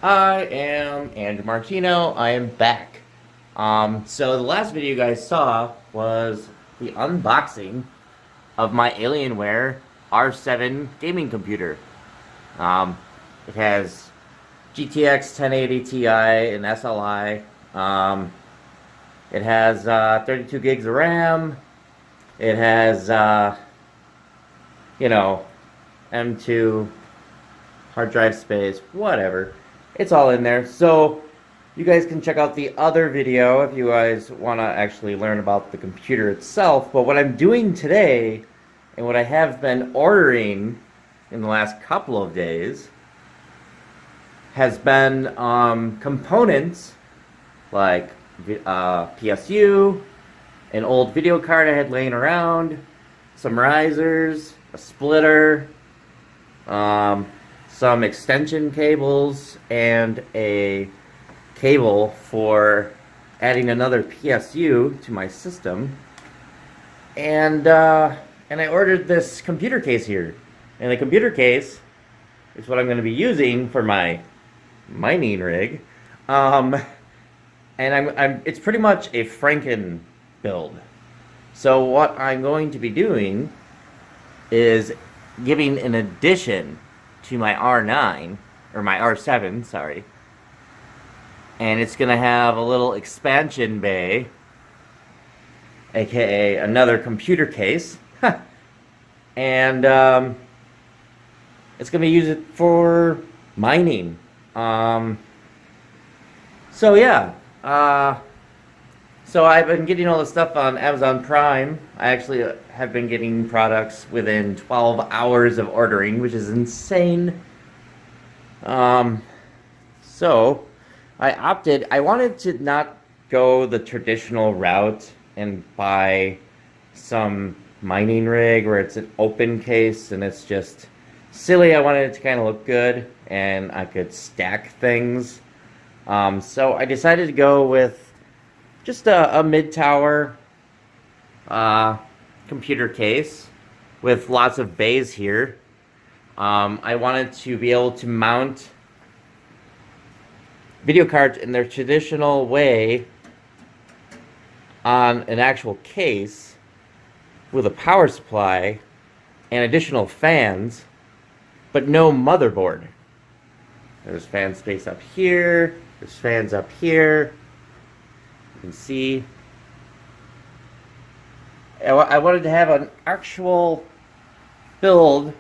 I am Andrew Martino. I am back. So the last video you guys saw was the unboxing of my Alienware R7 gaming computer. It has GTX 1080 Ti and SLI. It has 32 gigs of RAM. It has, M2 hard drive space, whatever. It's all in there. So you guys can check out the other video if you guys want to actually learn about the computer itself. But what I'm doing today, and what I have been ordering in the last couple of days, has been components like PSU, an old video card I had laying around, some risers, a splitter, some extension cables, and a cable for adding another PSU to my system. And I ordered this computer case here. And the computer case is what I'm going to be using for my mining rig. And it's pretty much a Franken build. So what I'm going to be doing is giving an addition to my R9, or my R7, sorry. And it's going to have a little expansion bay, aka another computer case. And it's going to use it for mining. So yeah. So I've been getting all this stuff on Amazon Prime. I actually have been getting products within 12 hours of ordering, which is insane. So I wanted to not go the traditional route and buy some mining rig where it's an open case and it's just silly. I wanted it to kind of look good and I could stack things. So I decided to go with just a mid-tower computer case with lots of bays here. I wanted to be able to mount video cards in their traditional way on an actual case with a power supply and additional fans, but no motherboard. There's fan space up here, there's fans up here. You can see. I wanted to have an actual build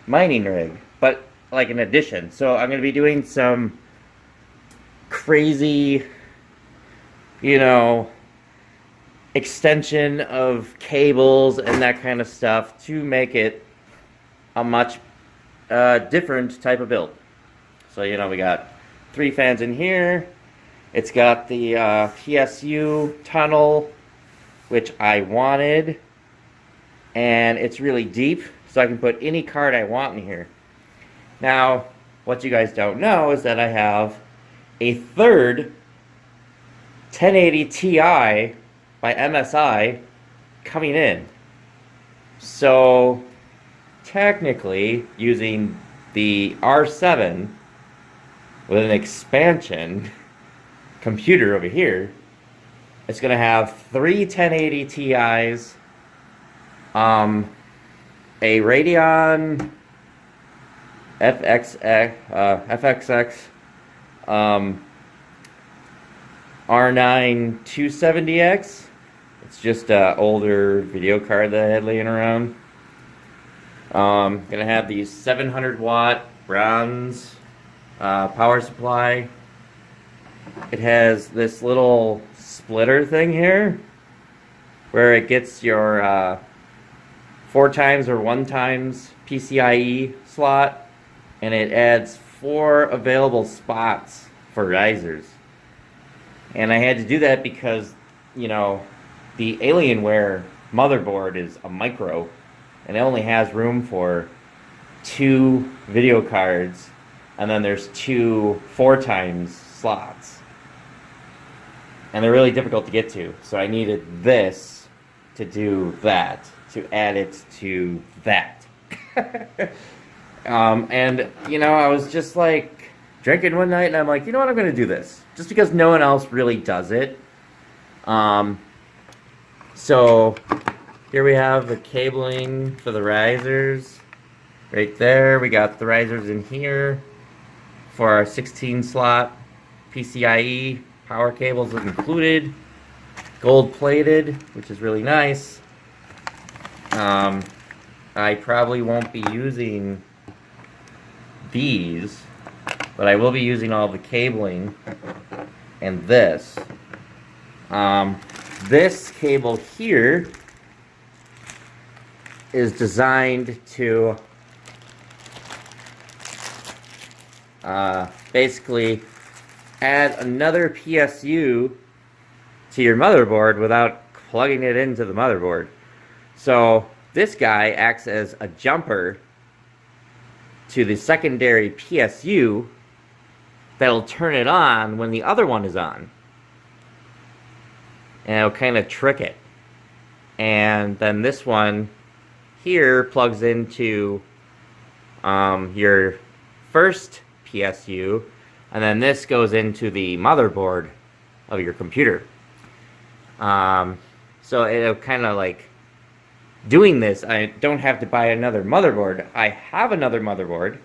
mining rig, but like an addition. So I'm going to be doing some crazy, extension of cables and that kind of stuff to make it a much different type of build. So, we got 3 fans in here. It's got the PSU tunnel, which I wanted, and it's really deep, so I can put any card I want in here. Now, what you guys don't know is that I have a third 1080 Ti by MSI coming in. So, technically, using the R7 with an expansion computer over here, it's going to have 3 1080 Ti's, a Radeon FXX R9 270X. It's just an older video card that I had laying around. Gonna have these 700 watt bronze power supply. It has this little splitter thing here where it gets your 4 times or 1 times PCIe slot, and it adds 4 available spots for risers. And I had to do that because, the Alienware motherboard is a micro, and it only has room for 2 video cards, and then there's 2 4 times slots. And they're really difficult to get to, so I needed this to do that, to add it to that. And, you know, I was just like drinking one night and I'm like, you know what, I'm going to do this. Just because no one else really does it. So here we have the cabling for the risers. Right there, we got the risers in here for our 16 slot PCIe power cables included. Gold plated, which is really nice. I probably won't be using these, but I will be using all the cabling and this. This cable here is designed to basically add another PSU to your motherboard without plugging it into the motherboard. So this guy acts as a jumper to the secondary PSU that'll turn it on when the other one is on. And it'll kind of trick it. And then this one here plugs into your first PSU, and then this goes into the motherboard of your computer. So it'll kind of like, doing this, I don't have to buy another motherboard. I have another motherboard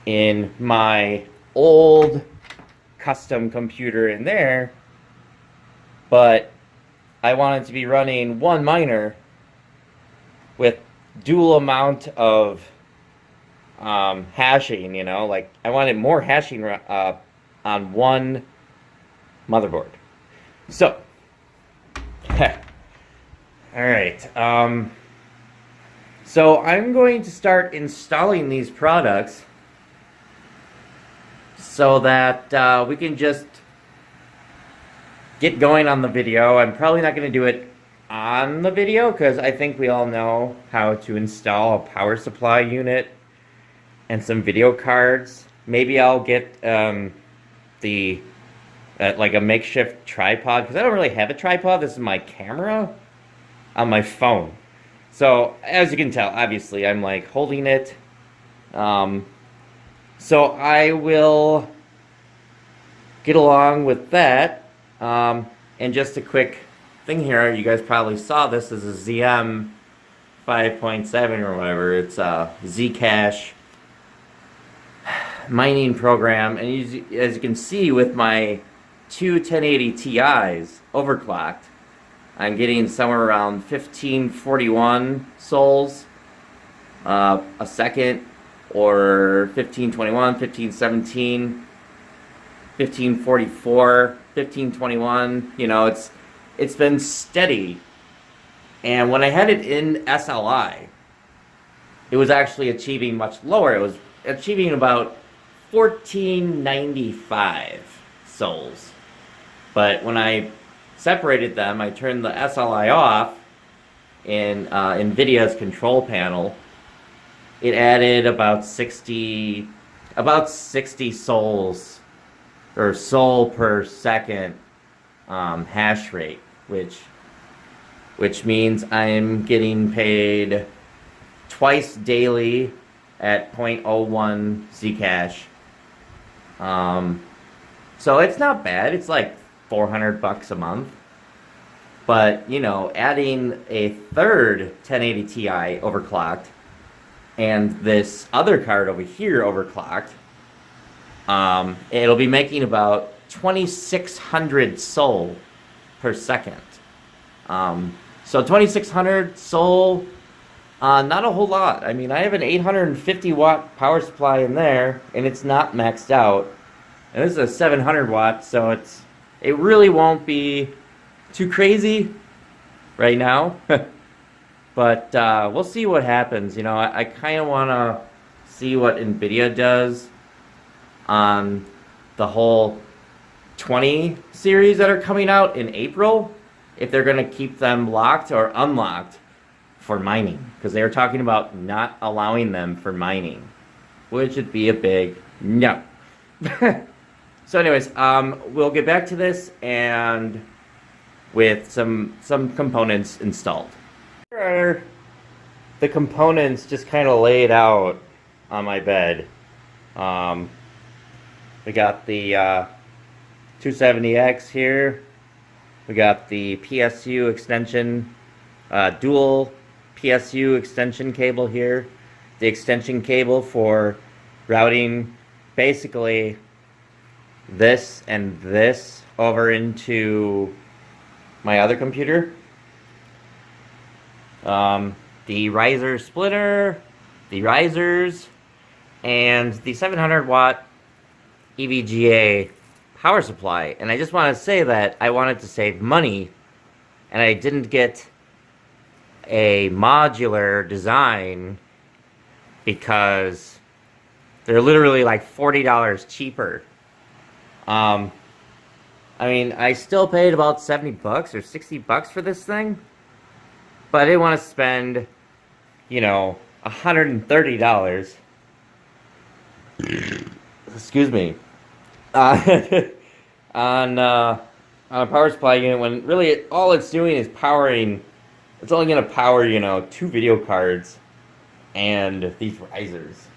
in my old custom computer in there, but I wanted to be running one miner with dual amount of hashing, you know, like I wanted more hashing on one motherboard. So, all right. So I'm going to start installing these products so that we can just get going on the video. I'm probably not going to do it on the video because I think we all know how to install a power supply unit and some video cards. Maybe I'll get like a makeshift tripod, because I don't really have a tripod. This is my camera on my phone. So as you can tell, obviously I'm like holding it. So I will get along with that. And just a quick thing here, you guys probably saw this as a ZM 5.7 or whatever. It's a Zcash mining program, and as you can see with my two 1080 Ti's overclocked, I'm getting somewhere around 1541 souls a second, or 1521, 1517, 1544, 1521. You know, it's been steady. And when I had it in SLI, it was actually achieving much lower. It was achieving about 1495 souls. But when I separated them, I turned the SLI off in Nvidia's control panel. It added about 60 souls, or soul per second hash rate, which means I'm getting paid twice daily at 0.01 Zcash. So it's not bad. It's like $400 a month. But, you know, adding a third 1080 Ti overclocked and this other card over here overclocked, it'll be making about 2600 sol per second. So 2600 sol, not a whole lot. I mean, I have an 850 watt power supply in there, and it's not maxed out. And this is a 700 watt, so it really won't be too crazy right now. But we'll see what happens. You know, I kind of want to see what Nvidia does on the whole 20 series that are coming out in April, if they're going to keep them locked or unlocked for mining, because they were talking about not allowing them for mining, which would be a big no. So anyways, we'll get back to this and with some components installed. Here are the components just kind of laid out on my bed. We got the 270X here. We got the PSU extension, dual PSU extension cable here. The extension cable for routing basically this and this over into my other computer. The riser splitter, the risers, and the 700 watt EVGA power supply. And I just want to say that I wanted to save money and I didn't get a modular design because they're literally like $40 cheaper. I mean, I still paid about 70 bucks or 60 bucks for this thing, but I didn't want to spend, you know, $130 excuse me, on a power supply unit when really all it's doing is powering. It's only going to power, you know, 2 video cards and these risers.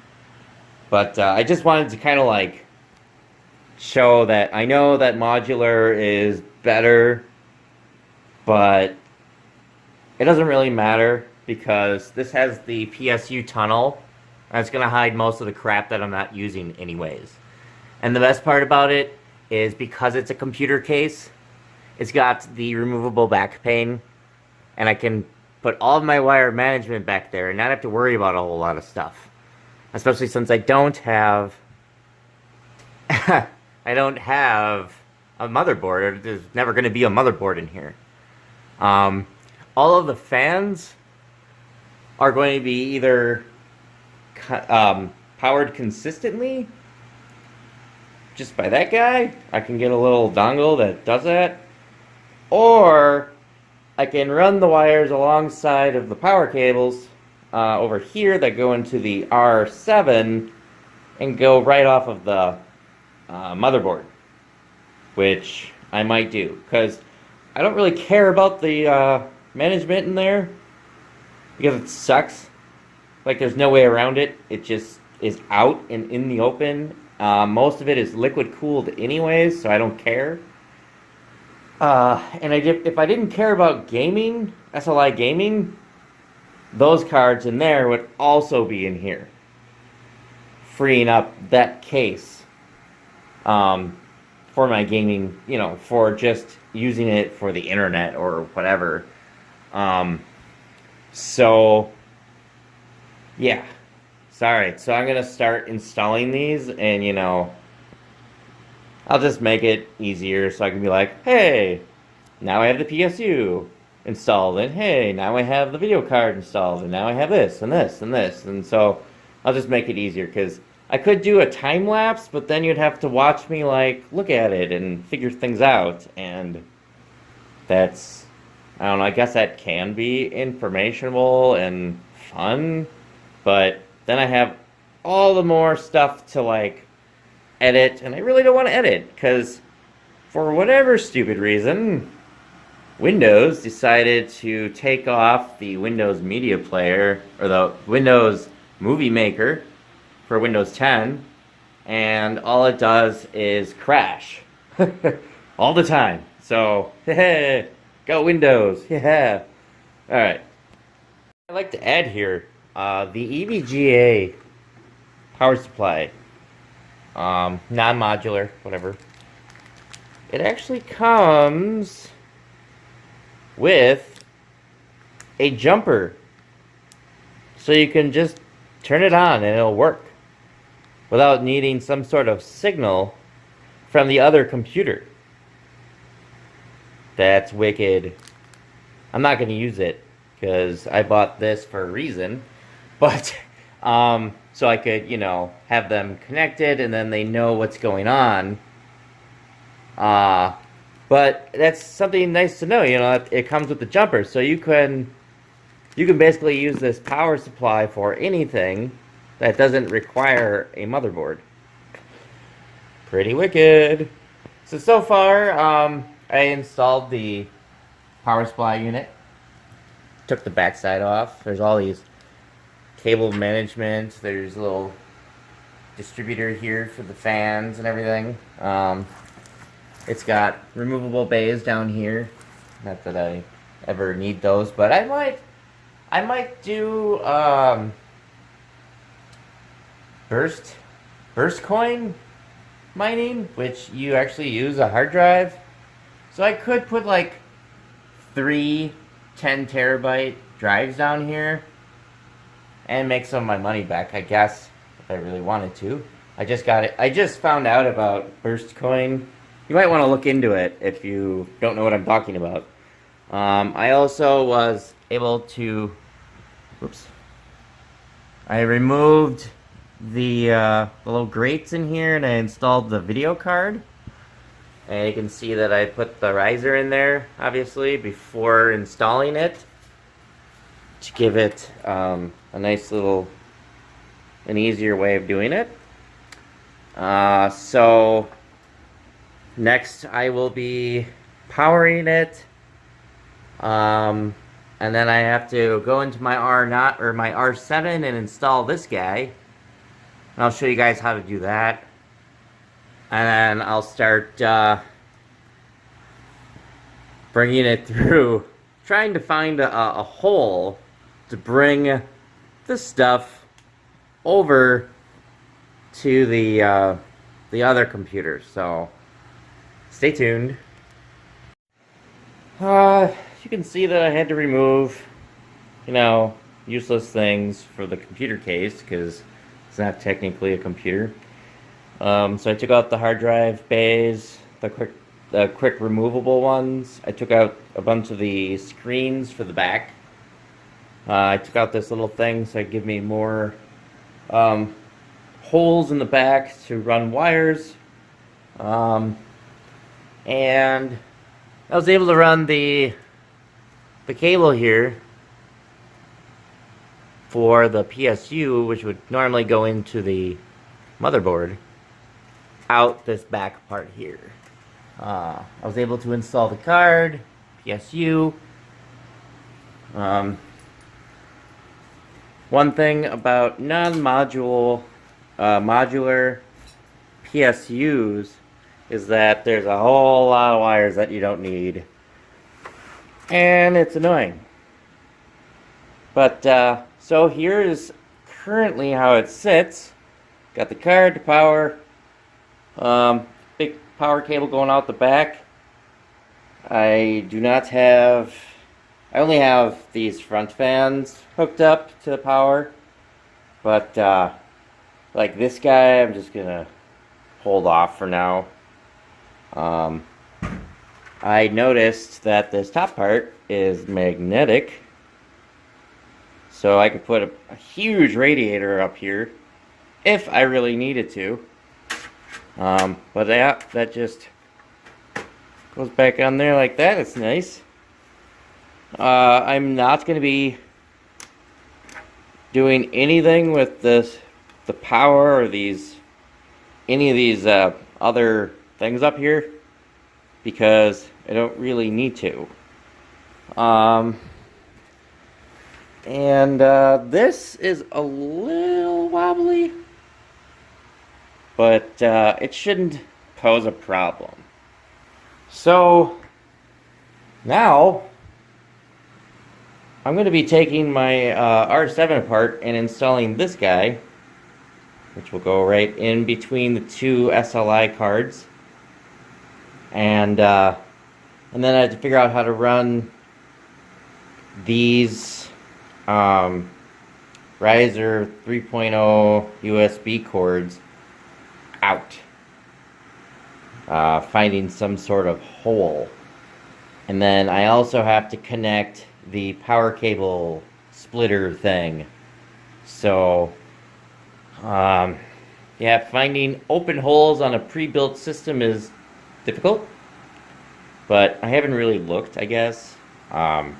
But I just wanted to kind of like show that I know that modular is better, but it doesn't really matter because this has the PSU tunnel and it's going to hide most of the crap that I'm not using anyways. And the best part about it is because it's a computer case, it's got the removable back pane, and I can put all of my wire management back there and not have to worry about a whole lot of stuff. Especially since I don't have I don't have a motherboard, or there's never going to be a motherboard in here. All of the fans are going to be either powered consistently just by that guy. I can get a little dongle that does that, or I can run the wires alongside of the power cables over here that go into the R7 and go right off of the motherboard, which I might do because I don't really care about the management in there because it sucks. Like, there's no way around it. It just is out and in the open. Most of it is liquid cooled anyways, so I don't care. And if I didn't care about gaming, SLI Gaming, those cards in there would also be in here, freeing up that case for my gaming, you know, for just using it for the internet or whatever. So yeah, sorry. So I'm gonna start installing these, and you know, I'll just make it easier so I can be like, hey, now I have the PSU installed, and hey, now I have the video card installed, and now I have this and this and this, and so I'll just make it easier because I could do a time lapse, but then you'd have to watch me like look at it and figure things out, and that's, I don't know, I guess that can be informational and fun, but then I have all the more stuff to like edit, and I really don't want to edit because for whatever stupid reason Windows decided to take off the Windows Media Player or the Windows Movie Maker for Windows 10, and all it does is crash all the time. So go Windows, yeah. All right, I'd like to add here the EVGA power supply, non-modular, whatever. It actually comes with a jumper, so you can just turn it on and it'll work without needing some sort of signal from the other computer. That's wicked. I'm not going to use it because I bought this for a reason, but so I could, you know, have them connected and then they know what's going on. But that's something nice to know, you know, it comes with the jumper, so you can basically use this power supply for anything that doesn't require a motherboard. Pretty wicked. So far, I installed the power supply unit, took the backside off. There's all these cable management. There's a little distributor here for the fans and everything. It's got removable bays down here. Not that I ever need those, but I might do burst coin mining, which you actually use a hard drive. So I could put like 3 10 terabyte drives down here and make some of my money back, I guess, if I really wanted to. I just found out about burst coin. You might want to look into it if you don't know what I'm talking about. I also was able to, I removed the little grates in here and I installed the video card. And you can see that I put the riser in there, obviously, before installing it, to give it a nice little, an easier way of doing it. So next I will be powering it, and then I have to go into my R9 or my R7 and install this guy. And I'll show you guys how to do that. And then I'll start bringing it through, trying to find a hole to bring this stuff over to the other computer. So stay tuned. You can see that I had to remove, useless things for the computer case because it's not technically a computer. So I took out the hard drive bays, the quick removable ones. I took out a bunch of the screens for the back. I took out this little thing so it give me more holes in the back to run wires. And I was able to run the cable here for the PSU, which would normally go into the motherboard, out this back part here. I was able to install the card, PSU. One thing about modular PSUs is that there's a whole lot of wires that you don't need, and it's annoying. But so here is currently how it sits. Got the card to power. Big power cable going out the back. I only have these front fans hooked up to power, but like this guy, I'm just gonna hold off for now. I noticed that this top part is magnetic, so I could put a huge radiator up here if I really needed to. But that just goes back on there like that. It's nice. I'm not going to be doing anything with the power or any of these other things up here because I don't really need to. This is a little wobbly, but it shouldn't pose a problem. So now I'm going to be taking my R7 apart and installing this guy, which will go right in between the two SLI cards, and then I have to figure out how to run these Riser 3.0 USB cords out, finding some sort of hole. And then I also have to connect the power cable splitter thing. So yeah, finding open holes on a pre-built system is difficult, but I haven't really looked, I guess. And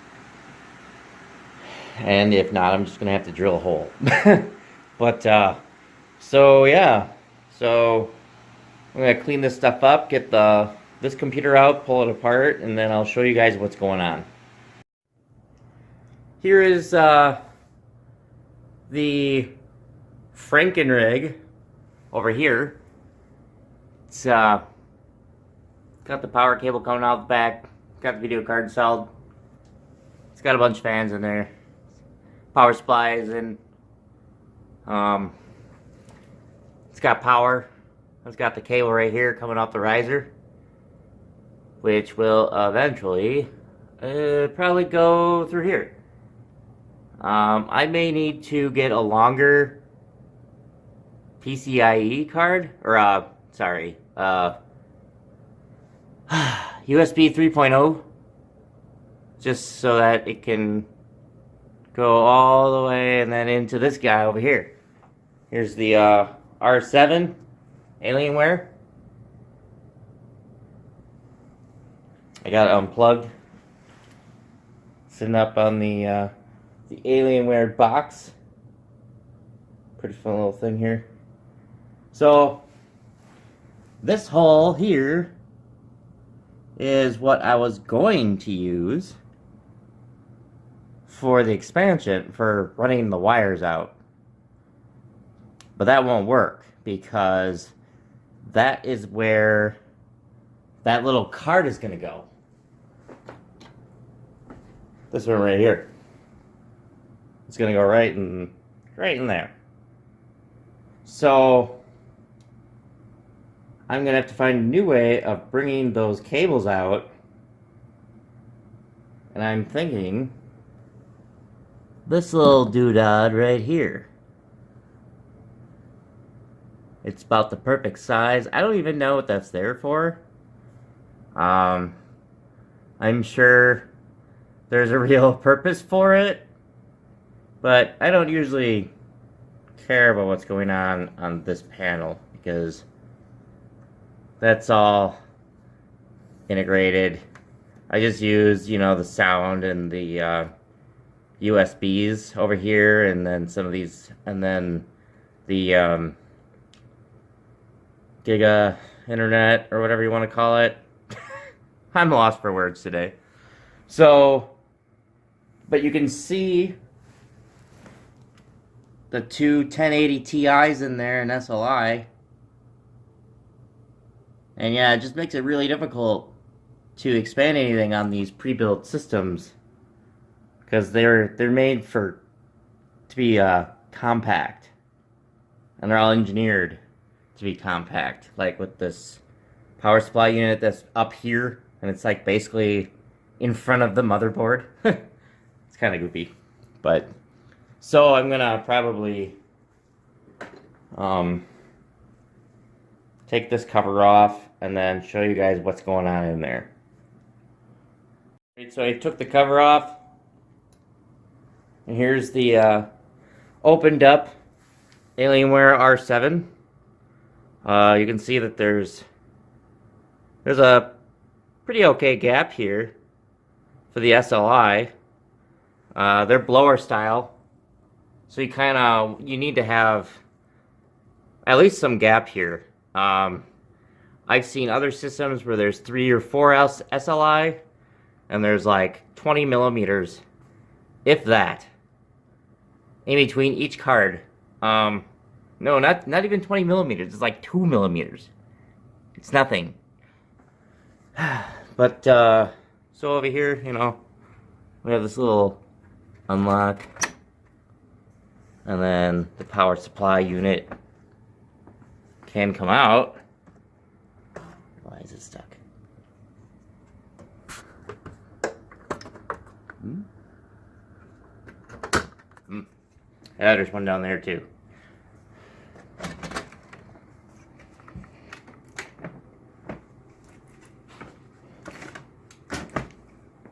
if not, I'm just gonna have to drill a hole. But so yeah, so I'm gonna clean this stuff up, get this computer out, pull it apart, and then I'll show you guys what's going on. Here is the the FRANKEN-RIG over here. It's got the power cable coming out the back. Got the video card installed. It's got a bunch of fans in there. Power supplies and it's got power. It's got the cable right here coming off the riser, which will eventually probably go through here. I may need to get a longer PCIe card, or sorry, USB 3.0, just so that it can go all the way and then into this guy over here. Here's the R7 Alienware. I got it unplugged, sitting up on the Alienware box. Pretty fun little thing here. So this hole here is what I was going to use for the expansion, for running the wires out. But that won't work because that is where that little card is going to go. This one right here. It's going to go right in there. So I'm going to have to find a new way of bringing those cables out. And I'm thinking this little doodad right here. It's about the perfect size. I don't even know what that's there for. I'm sure there's a real purpose for it, but I don't usually care about what's going on this panel because that's all integrated. I just use, you know, the sound and the USBs over here, and then some of these, and then the Giga Internet, or whatever you want to call it. I'm lost for words today. So, but you can see the two 1080 Ti's in there, and SLI. And yeah, it just makes it really difficult to expand anything on these pre-built systems, because they're made to be compact, and they're all engineered to be compact. Like with this power supply unit that's up here, and it's like basically in front of the motherboard. It's kind of goofy, but so I'm gonna probably take this cover off and then show you guys what's going on in there. So I took the cover off, and here's the opened up Alienware R7. You can see that there's a pretty okay gap here for the SLI. They're blower style, so you need to have at least some gap here. I've seen other systems where there's 3 or 4 SLI, and there's like 20 millimeters, if that, in between each card. No, not even 20 millimeters. It's like 2 millimeters. It's nothing. But so over here, you know, we have this little unlock, and then the power supply unit can come out. Why is it stuck? Yeah, there's one down there too.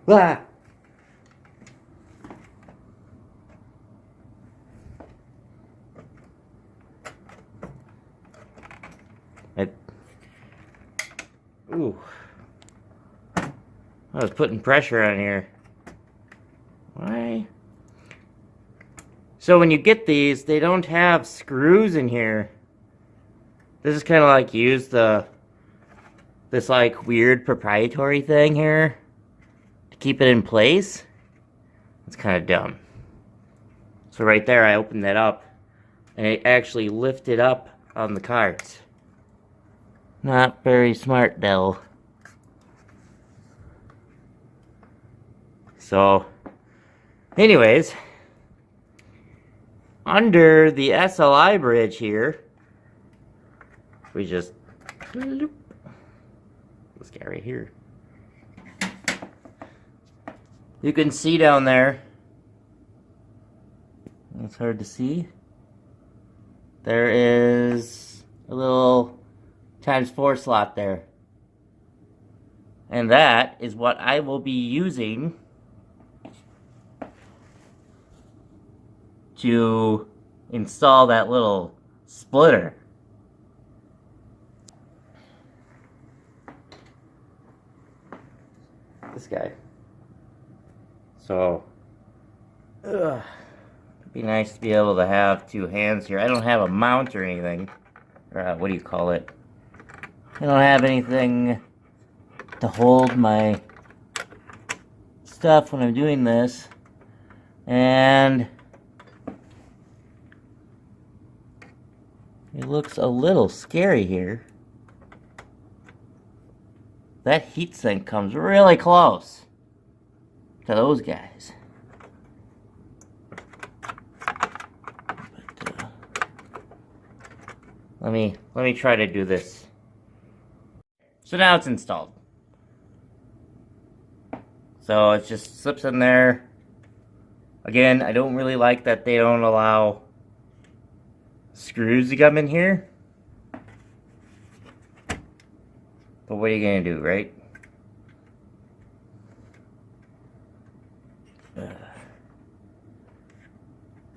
Ah! Ooh. I was putting pressure on here. Why? So when you get these, they don't have screws in here. This is kind of like this like weird proprietary thing here to keep it in place. It's kind of dumb. So right there, I opened that up, and it actually lifted up on the cards. Not very smart, Dell. So, anyways, under the SLI bridge here, we just, this guy right here. You can see down there, it's hard to see, there is a little ×4 slot there. And that is what I will be using to install that little splitter. This guy. So, it'd be nice to be able to have two hands here. I don't have a mount or anything. Or what do you call it? I don't have anything to hold my stuff when I'm doing this. And it looks a little scary here. That heatsink comes really close to those guys. But, let me try to do this. So now it's installed. So it just slips in there. Again, I don't really like that they don't allow screws to come in here. But what are you gonna do, right?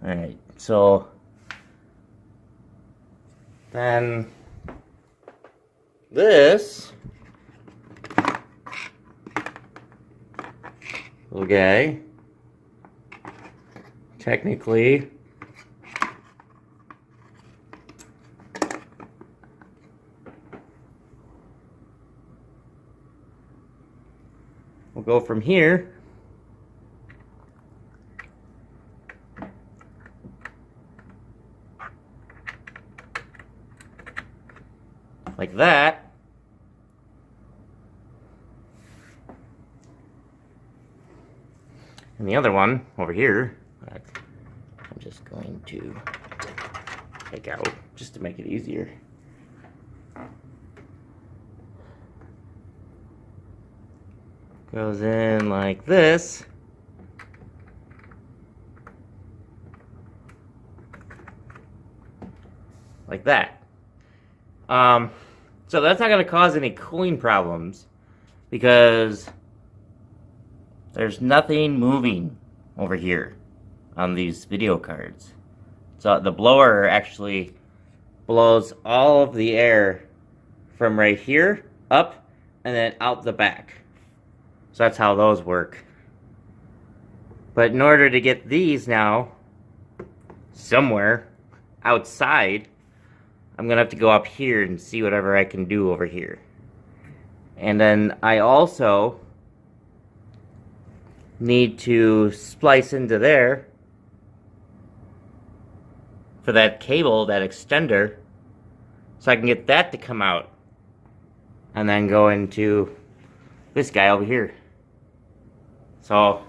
Alright, so then this little guy technically will go from here like that, and the other one over here I'm just going to take out just to make it easier. Goes in like this. Like that. So that's not going to cause any cooling problems because there's nothing moving over here on these video cards. So the blower actually blows all of the air from right here up and then out the back. So that's how those work. But in order to get these now somewhere outside, I'm gonna have to go up here and see whatever I can do over here. And then I also need to splice into there for that cable, that extender, so I can get that to come out and then go into this guy over here. So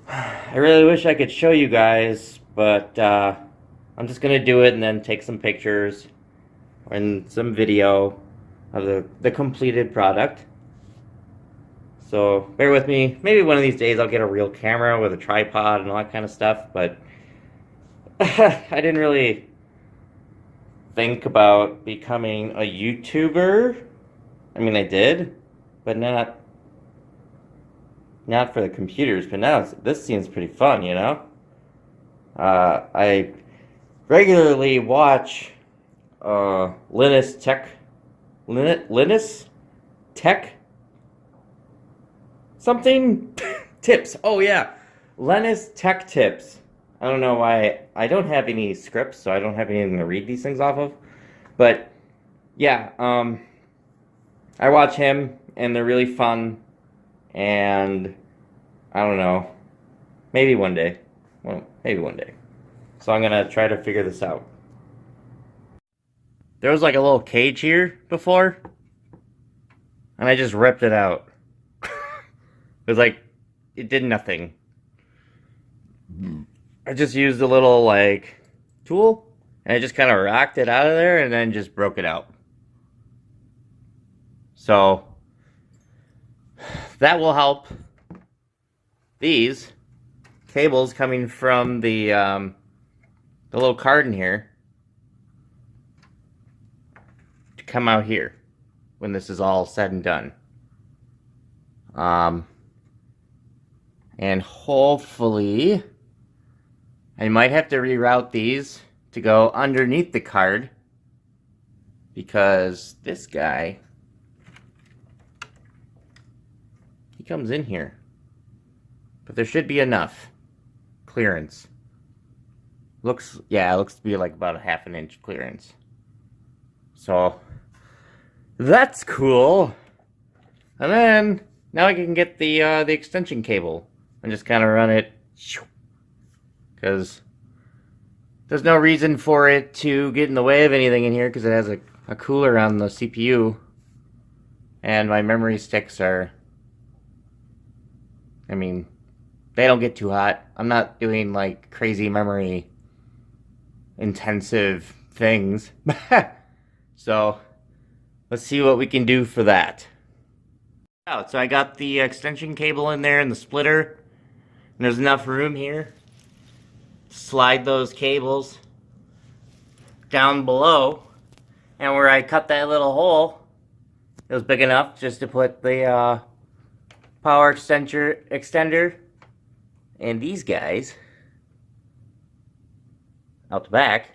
I really wish I could show you guys, but I'm just gonna do it and then take some pictures and some video of the completed product. So bear with me. Maybe one of these days I'll get a real camera with a tripod and all that kind of stuff, but I didn't really think about becoming a YouTuber. I mean, I did, but not for the computers. But now this seems pretty fun, you know? I regularly watch Linus Tech something tips. Oh yeah, Linus Tech Tips. I don't know why. I don't have any scripts, so I don't have anything to read these things off of. But yeah, I watch him, and they're really fun. And I don't know, maybe one day. Well, Maybe one day. So I'm gonna try to figure this out. There was like a little cage here before, and I just ripped it out. It was like, it did nothing. I just used a little like tool, and I just kind of rocked it out of there and then just broke it out. So that will help these cables coming from the little card in here to come out here when this is all said and done. And hopefully I might have to reroute these to go underneath the card, because this guy, he comes in here. But there should be enough clearance. Looks, yeah, it looks to be like about a ½ inch clearance. So that's cool. And then now I can get the extension cable and just kind of run it, because there's no reason for it to get in the way of anything in here, because it has a cooler on the CPU, and my memory sticks are, I mean, they don't get too hot. I'm not doing like crazy memory intensive things. So let's see what we can do for that. So I got the extension cable in there and the splitter, and there's enough room here to slide those cables down below. And where I cut that little hole, it was big enough just to put the power extender and these guys out the back.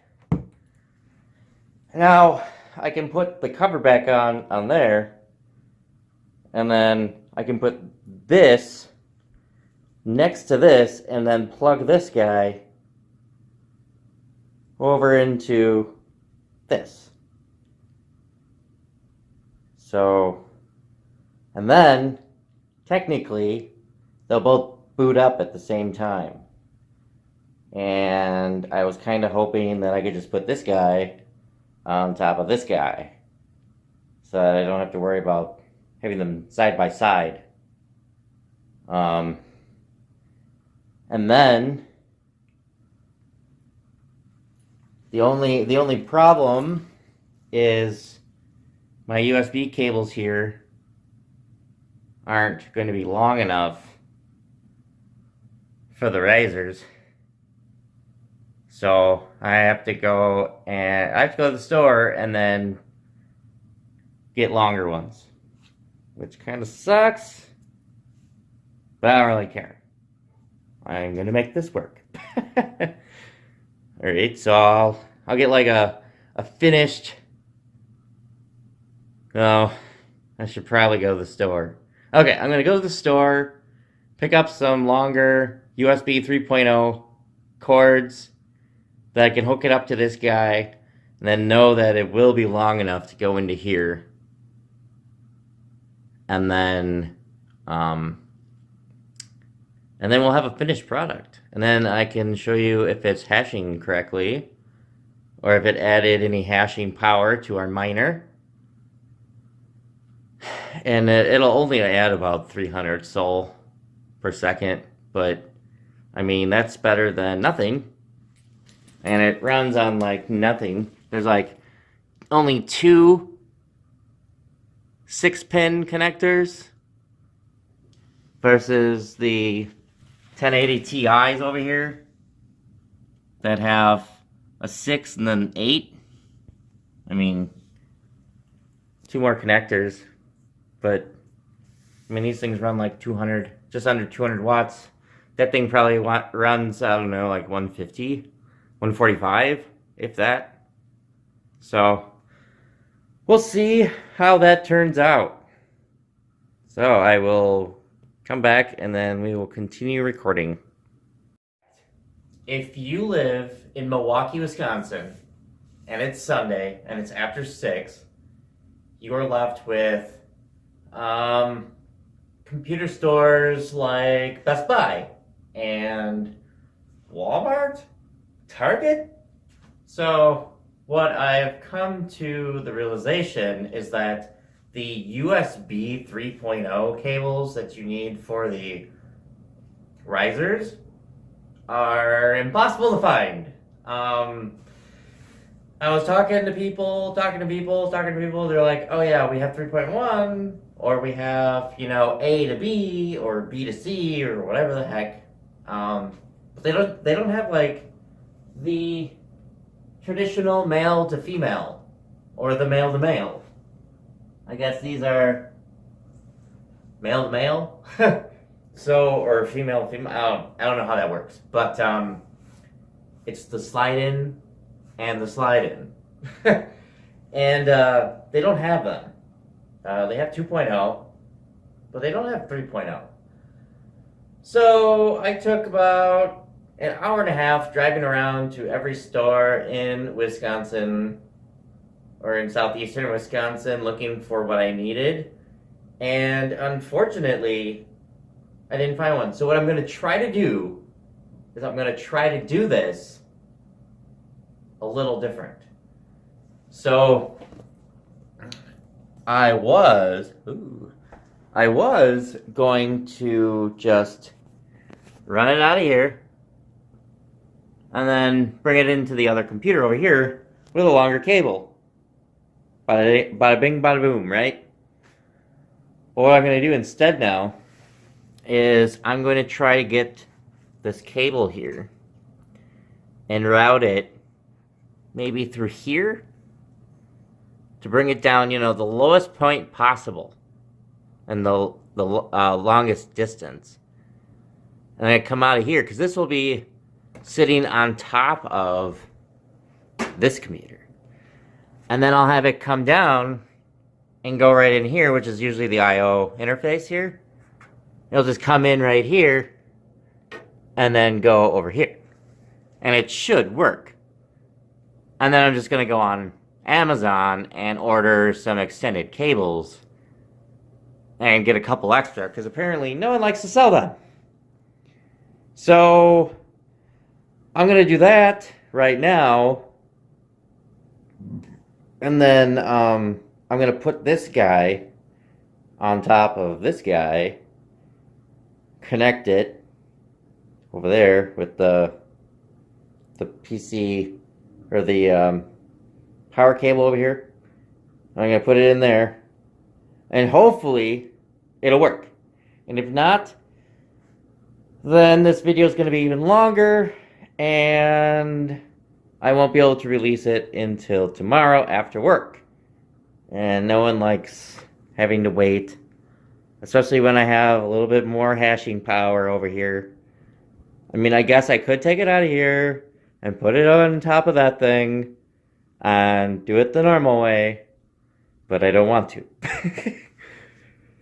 Now I can put the cover back on there, and then I can put this next to this and then plug this guy over into this. So, and then technically they'll both boot up at the same time. And I was kind of hoping that I could just put this guy on top of this guy, so that I don't have to worry about having them side by side. And then the only problem is my USB cables here aren't going to be long enough for the risers. So I have to go to the store and then get longer ones, which kind of sucks, but I don't really care. I'm gonna make this work. Alright, so I'll get like a finished. Oh, I should probably go to the store. Okay, I'm gonna go to the store, pick up some longer USB 3.0 cords that I can hook it up to this guy, and then know that it will be long enough to go into here. And then we'll have a finished product. And then I can show you if it's hashing correctly, or if it added any hashing power to our miner. And it'll only add about 300 sol per second, but I mean, that's better than nothing. And it runs on like nothing. There's like only 2 6-pin connectors versus the 1080 Ti's over here that have a 6 and then 8. I mean, 2 more connectors, but I mean, these things run like 200, just under 200 watts. That thing probably runs, I don't know, like 150, 145, if that. So we'll see how that turns out. So I will come back and then we will continue recording. If you live in Milwaukee, Wisconsin, and it's Sunday and it's after 6, you are left with computer stores like Best Buy and Walmart? Target? So what I've come to the realization is that the USB 3.0 cables that you need for the risers are impossible to find. I was talking to people, they're like, oh yeah, we have 3.1, or we have, A to B, or B to C, or whatever the heck. But they don't have, like, the traditional male to female, or the male to male. I guess these are male to male, so, or female to female, I don't know how that works, but, it's the slide in and the slide in. And they don't have them. They have 2.0, but they don't have 3.0. So I took about an hour and a half driving around to every store in Wisconsin, or in southeastern Wisconsin, looking for what I needed. And unfortunately, I didn't find one. So what I'm going to try to do is I'm going to try to do this a little different. So I was going to just run it out of here and then bring it into the other computer over here with a longer cable. Bada bing, bada boom, right? But what I'm going to do instead now is I'm going to try to get this cable here and route it maybe through here to bring it down, the lowest point possible and the longest distance. And I come out of here because this will be sitting on top of this computer. And then I'll have it come down and go right in here, which is usually the I/O interface here. It'll just come in right here and then go over here. And it should work. And then I'm just going to go on Amazon and order some extended cables and get a couple extra, because apparently no one likes to sell them. So I'm going to do that right now. And then I'm going to put this guy on top of this guy, connect it over there with the PC, or the power cable over here. I'm going to put it in there, and hopefully it'll work. And if not, then this video is going to be even longer, and I won't be able to release it until tomorrow after work. And no one likes having to wait, especially when I have a little bit more hashing power over here. I mean, I guess I could take it out of here and put it on top of that thing and do it the normal way, but I don't want to.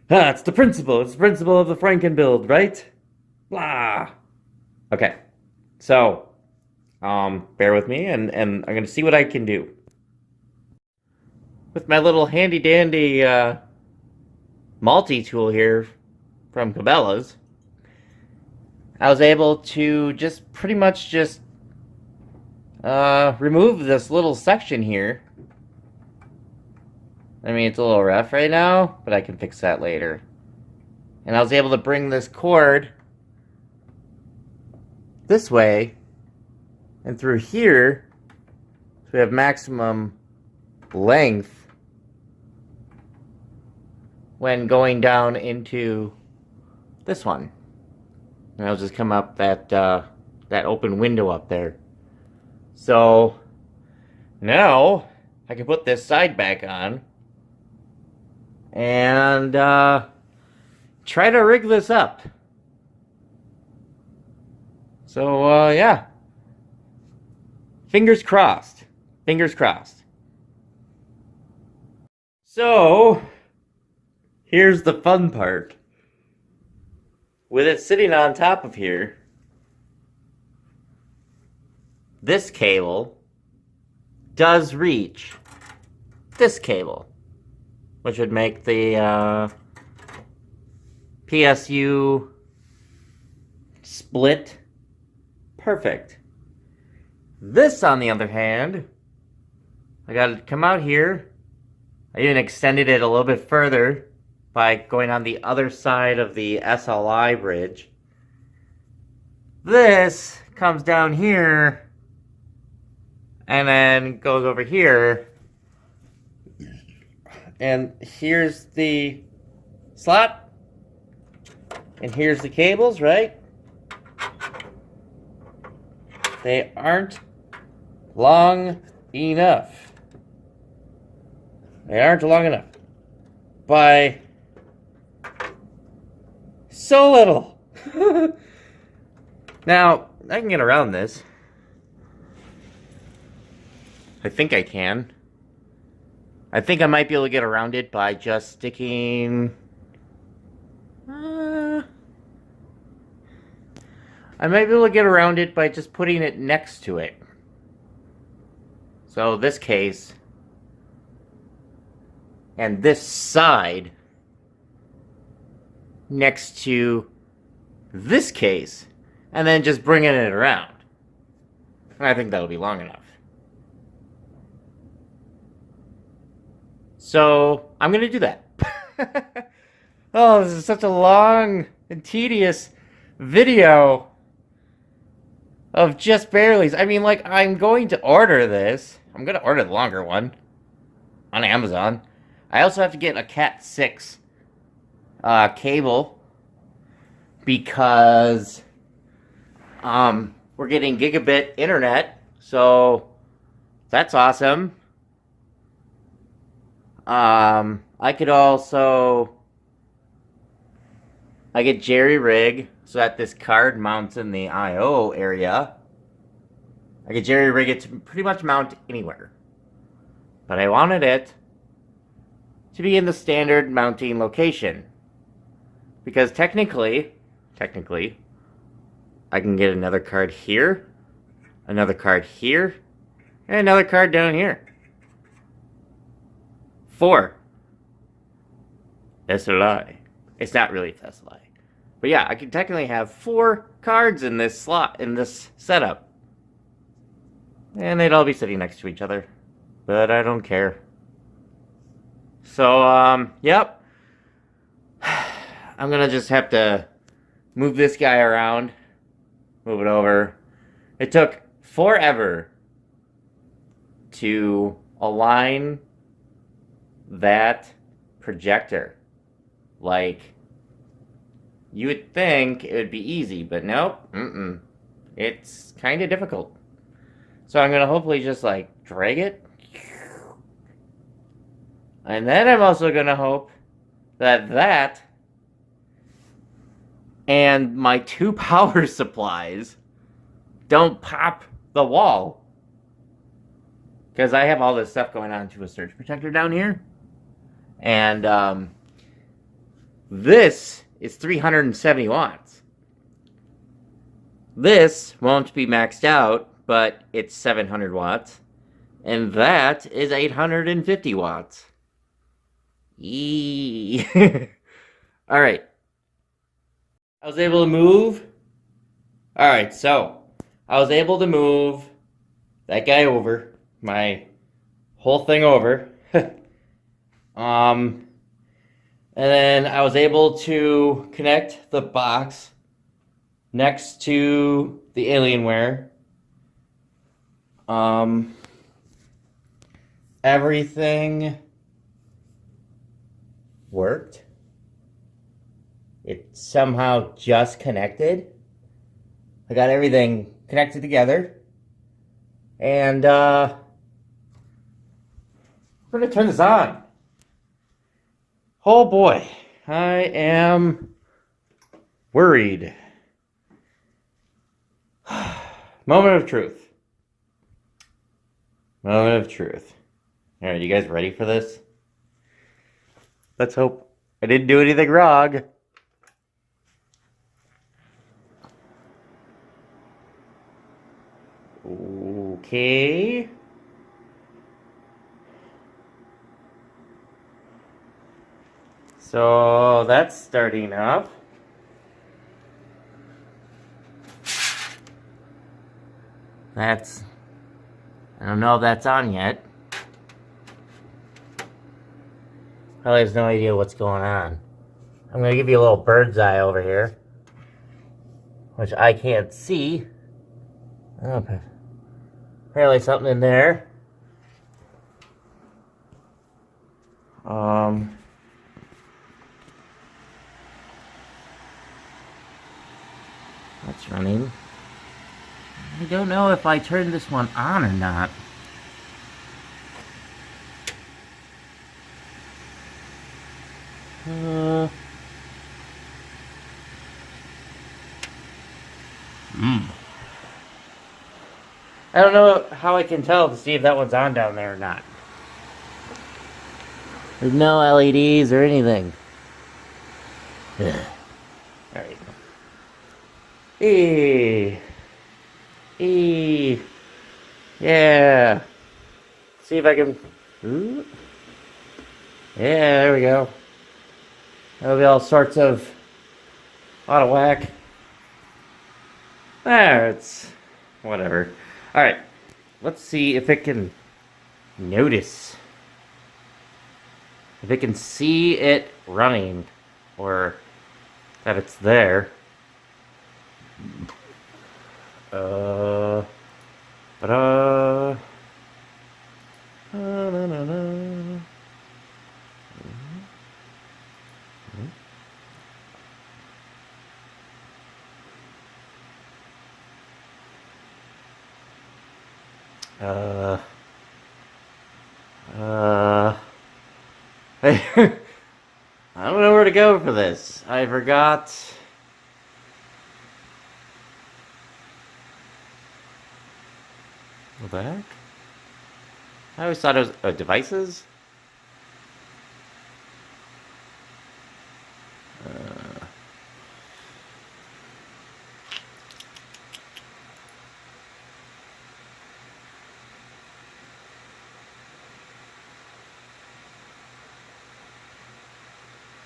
It's the principle. It's the principle of the Franken build, right? Blah. Okay, so bear with me, and I'm going to see what I can do. With my little handy-dandy multi-tool here from Cabela's, I was able to just pretty much just remove this little section here. I mean, it's a little rough right now, but I can fix that later. And I was able to bring this cord this way and through here, so we have maximum length when going down into this one. And I'll just come up that open window up there. So now I can put this side back on and try to rig this up. So yeah, fingers crossed. Fingers crossed. So here's the fun part. With it sitting on top of here, this cable does reach this cable, which would make the PSU split Perfect. This, on the other hand, I gotta come out here. I even extended it a little bit further by going on the other side of the SLI bridge. This comes down here and then goes over here. And here's the slot. And here's the cables, right? They aren't long enough. They aren't long enough. By so little. Now, I can get around this. I think I can. I think I might be able to get around it by just sticking... I might be able to get around it by just putting it next to it. So this case and this side next to this case, and then just bringing it around. And I think that'll be long enough. So I'm going to do that. Oh, this is such a long and tedious video of just barely. I mean, like, I'm going to order this. I'm going to order the longer one on Amazon. I also have to get a Cat 6 cable because we're getting gigabit internet, so that's awesome. I could also get jerry-rig so that this card mounts in the I/O area. I could jerry-rig it to pretty much mount anywhere. But I wanted it to be in the standard mounting location. Because technically, I can get another card here, another card here, and another card down here. 4 SLI. It's not really SLI. But yeah, I can technically have 4 cards in this slot, in this setup. And they'd all be sitting next to each other. But I don't care. So, yep. I'm gonna just have to move this guy around. Move it over. It took forever to align that projector. Like, you would think it would be easy, but nope. It's kind of difficult. So I'm gonna hopefully just like drag it. And then I'm also gonna hope that that and my 2 power supplies don't pop the wall. Because I have all this stuff going on to a surge protector down here. And this is 370 watts. This won't be maxed out, but it's 700 watts. And that is 850 watts. Eee. Alright. I was able to move. Alright, so I was able to move that guy over. My whole thing over. And then I was able to connect the box next to the Alienware. Everything worked. It somehow just connected. I got everything connected together. And we're gonna turn this on. Oh boy, I am worried. Moment of truth. Moment of truth. Alright, you guys ready for this? Let's hope I didn't do anything wrong. Okay. So that's starting up. That's... I don't know if that's on yet. Probably has no idea what's going on. I'm going to give you a little bird's eye over here, which I can't see. Oh, apparently something in there. That's running. I don't know if I turned this one on or not. I don't know how I can tell to see if that one's on down there or not. There's no LEDs or anything. Alright. Yeah. See if I can... Ooh. Yeah, there we go. That'll be all sorts of out of whack. There, it's whatever. Alright, let's see if it can notice. If it can see it running, or that it's there. I don't know where to go for this. I forgot. What the heck? I always thought it was devices.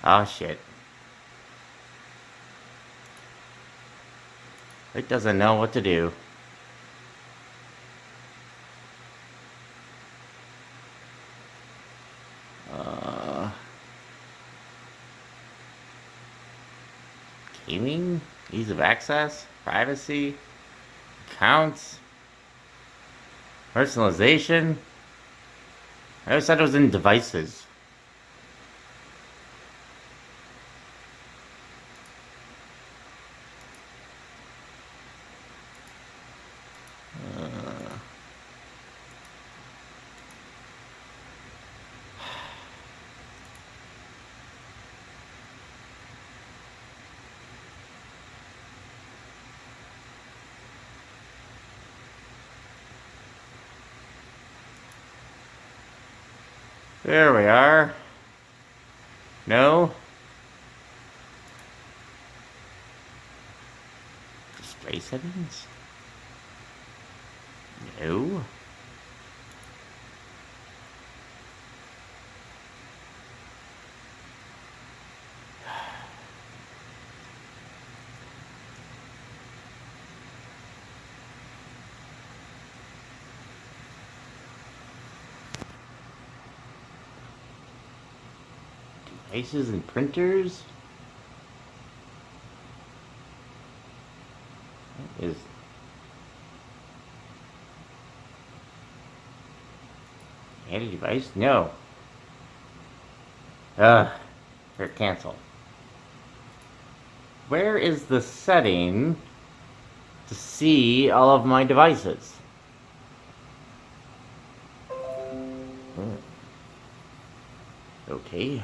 Oh shit. It doesn't know what to do. Gaming? Ease of access? Privacy? Accounts? Personalization? I always thought it was in devices. There we are. No. Display settings? No. Devices and printers? What is... Add a device? No. Here, cancel. Where is the setting to see all of my devices? Okay.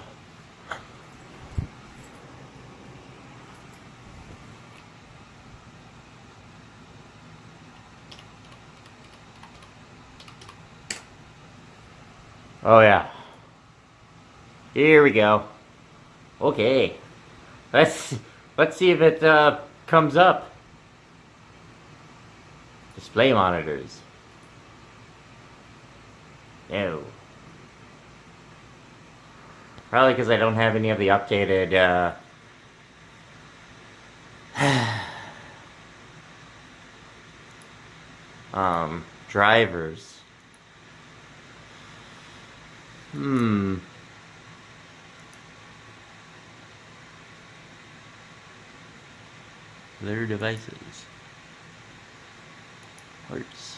Oh yeah. Here we go. Okay. Let's see if it comes up. Display monitors. No. Probably because I don't have any of the updated Drivers. Other devices. Parts.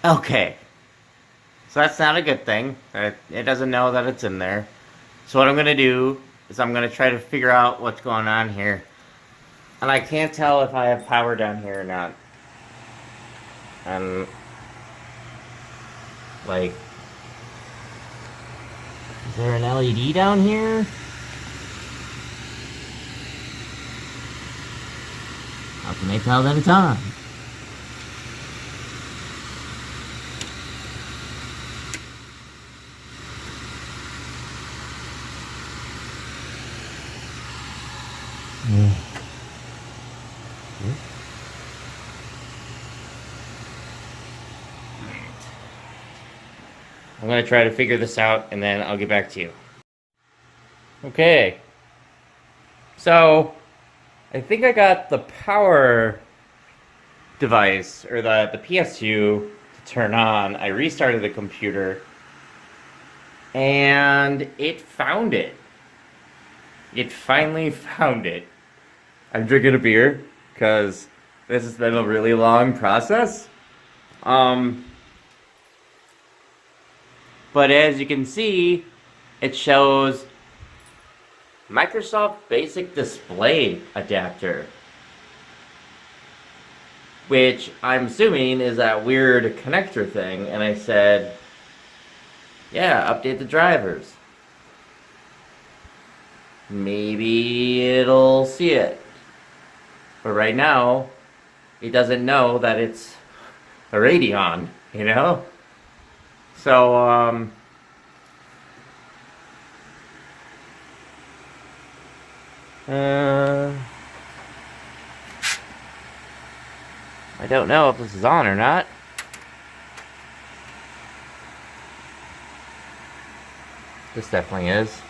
Okay. So that's not a good thing. It doesn't know that it's in there. So what I'm going to do is I'm going to try to figure out what's going on here. And I can't tell if I have power down here or not. And like, is there an LED down here? How can they tell that it's on? I'm going to try to figure this out, and then I'll get back to you. Okay. So, I think I got the power device, or the PSU, to turn on. I restarted the computer, and it found it. It finally found it. I'm drinking a beer, because this has been a really long process. But as you can see, it shows Microsoft Basic Display Adapter, which I'm assuming is that weird connector thing, and I said, yeah, update the drivers. Maybe it'll see it. But right now, it doesn't know that it's a Radeon, you know? So, I don't know if this is on or not. This definitely is.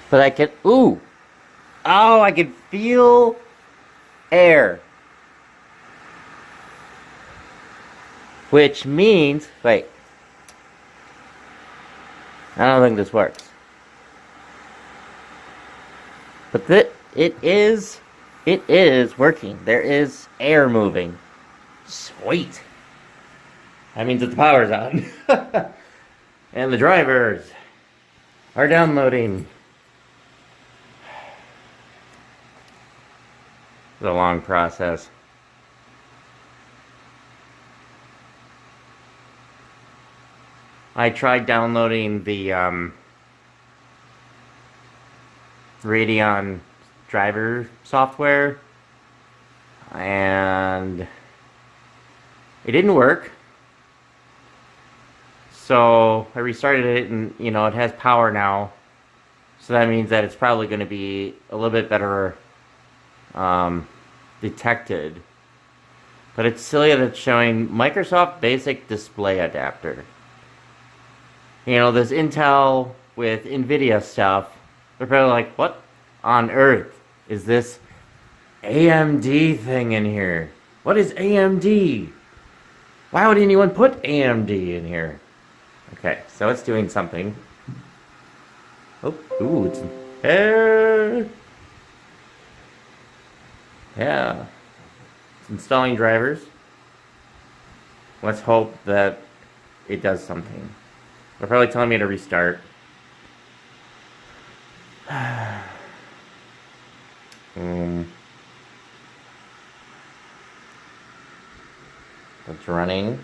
But I can, ooh! Oh, I can feel air. Which means, wait. I don't think this works. But it is working. There is air moving. Sweet. That means that the power's on. And the drivers are downloading. It's a long process. I tried downloading the Radeon driver software, and it didn't work. So I restarted it, and you know, it has power now. So that means that it's probably going to be a little bit better detected. But it's silly that it's showing Microsoft Basic Display Adapter. You know, this Intel with Nvidia stuff, they're probably like, what on earth is this AMD thing in here? What is AMD? Why would anyone put AMD in here? Okay, so it's doing something. Oh, ooh, it's air. Yeah. It's installing drivers. Let's hope that it does something. They're probably telling me to restart. It's running.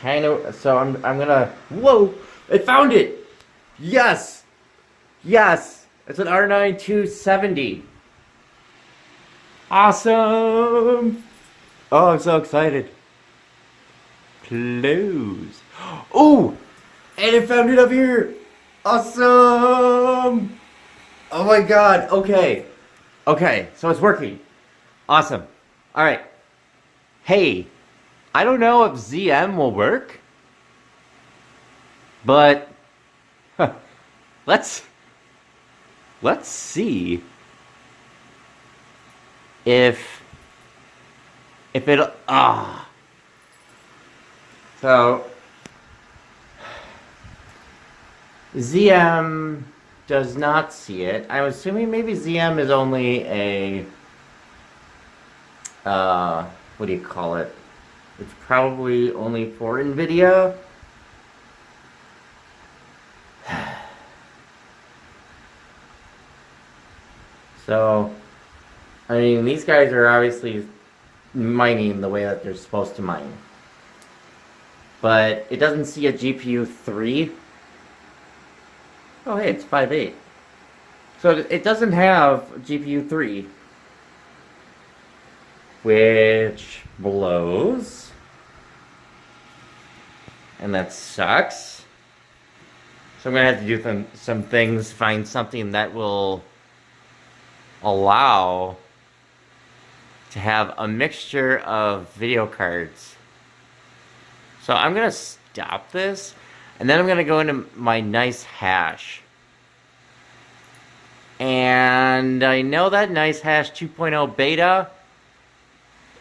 Kind of. So I'm gonna. Whoa! I found it. Yes. Yes. It's an R9 270. Awesome! Oh, I'm so excited. Close. Oh! And I found it up here! Awesome! Oh my god, okay. Okay, so it's working. Awesome. Alright. Hey, I don't know if ZM will work, but let's see if it'll so ZM does not see it. I'm assuming maybe ZM is only a what do you call it? It's probably only for Nvidia. So, I mean, these guys are obviously mining the way that they're supposed to mine. But it doesn't see a GPU 3. Oh, hey, it's 5.8. So it doesn't have GPU 3. Which blows. And that sucks. So I'm going to have to do some things, find something that will allow to have a mixture of video cards. So I'm going to stop this, and then I'm going to go into my Nicehash. And I know that Nicehash 2.0 beta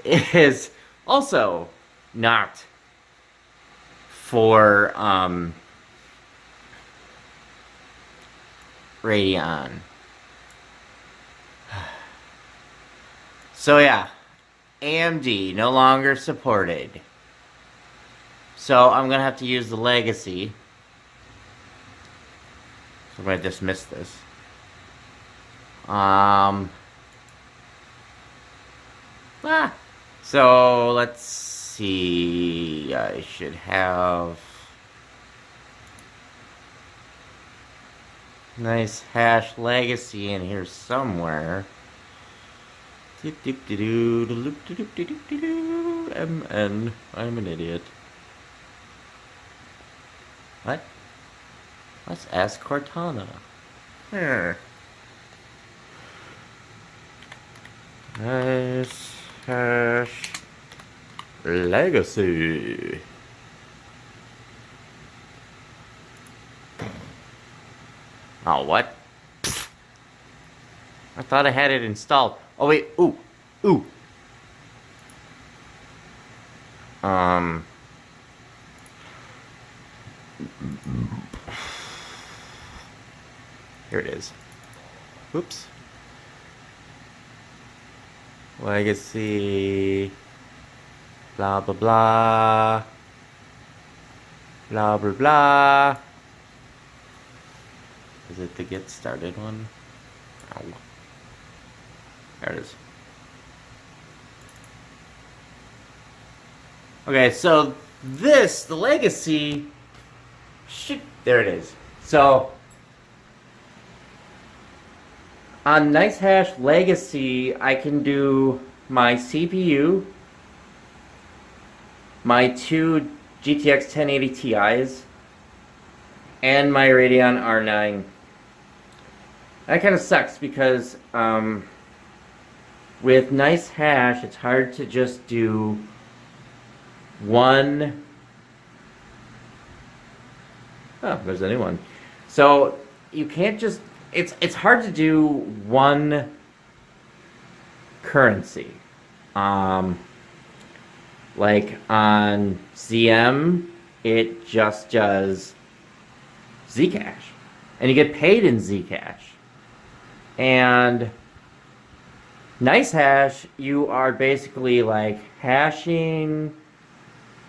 is also not for Radeon. So yeah, AMD no longer supported. So I'm gonna have to use the legacy. So I'm gonna dismiss this. So let's see. I should have Nicehash legacy in here somewhere. MN. I'm an idiot. What? Let's ask Cortana. Here. Nicehash legacy. Oh, what? I thought I had it installed. Oh, wait. Ooh. Ooh. Here it is. Oops. Legacy. Blah, blah, blah. Blah, blah, blah. Is it the get started one? Ow. There it is. Okay, so this, the legacy, there it is. So, on Nicehash legacy, I can do my CPU, my two GTX 1080 Ti's, and my Radeon R9. That kind of sucks because with Nicehash, it's hard to just do one. Oh, there's a new one. So you can't just. It's hard to do one currency. Like on ZM, it just does Zcash, and you get paid in Zcash. And Nicehash, you are basically like hashing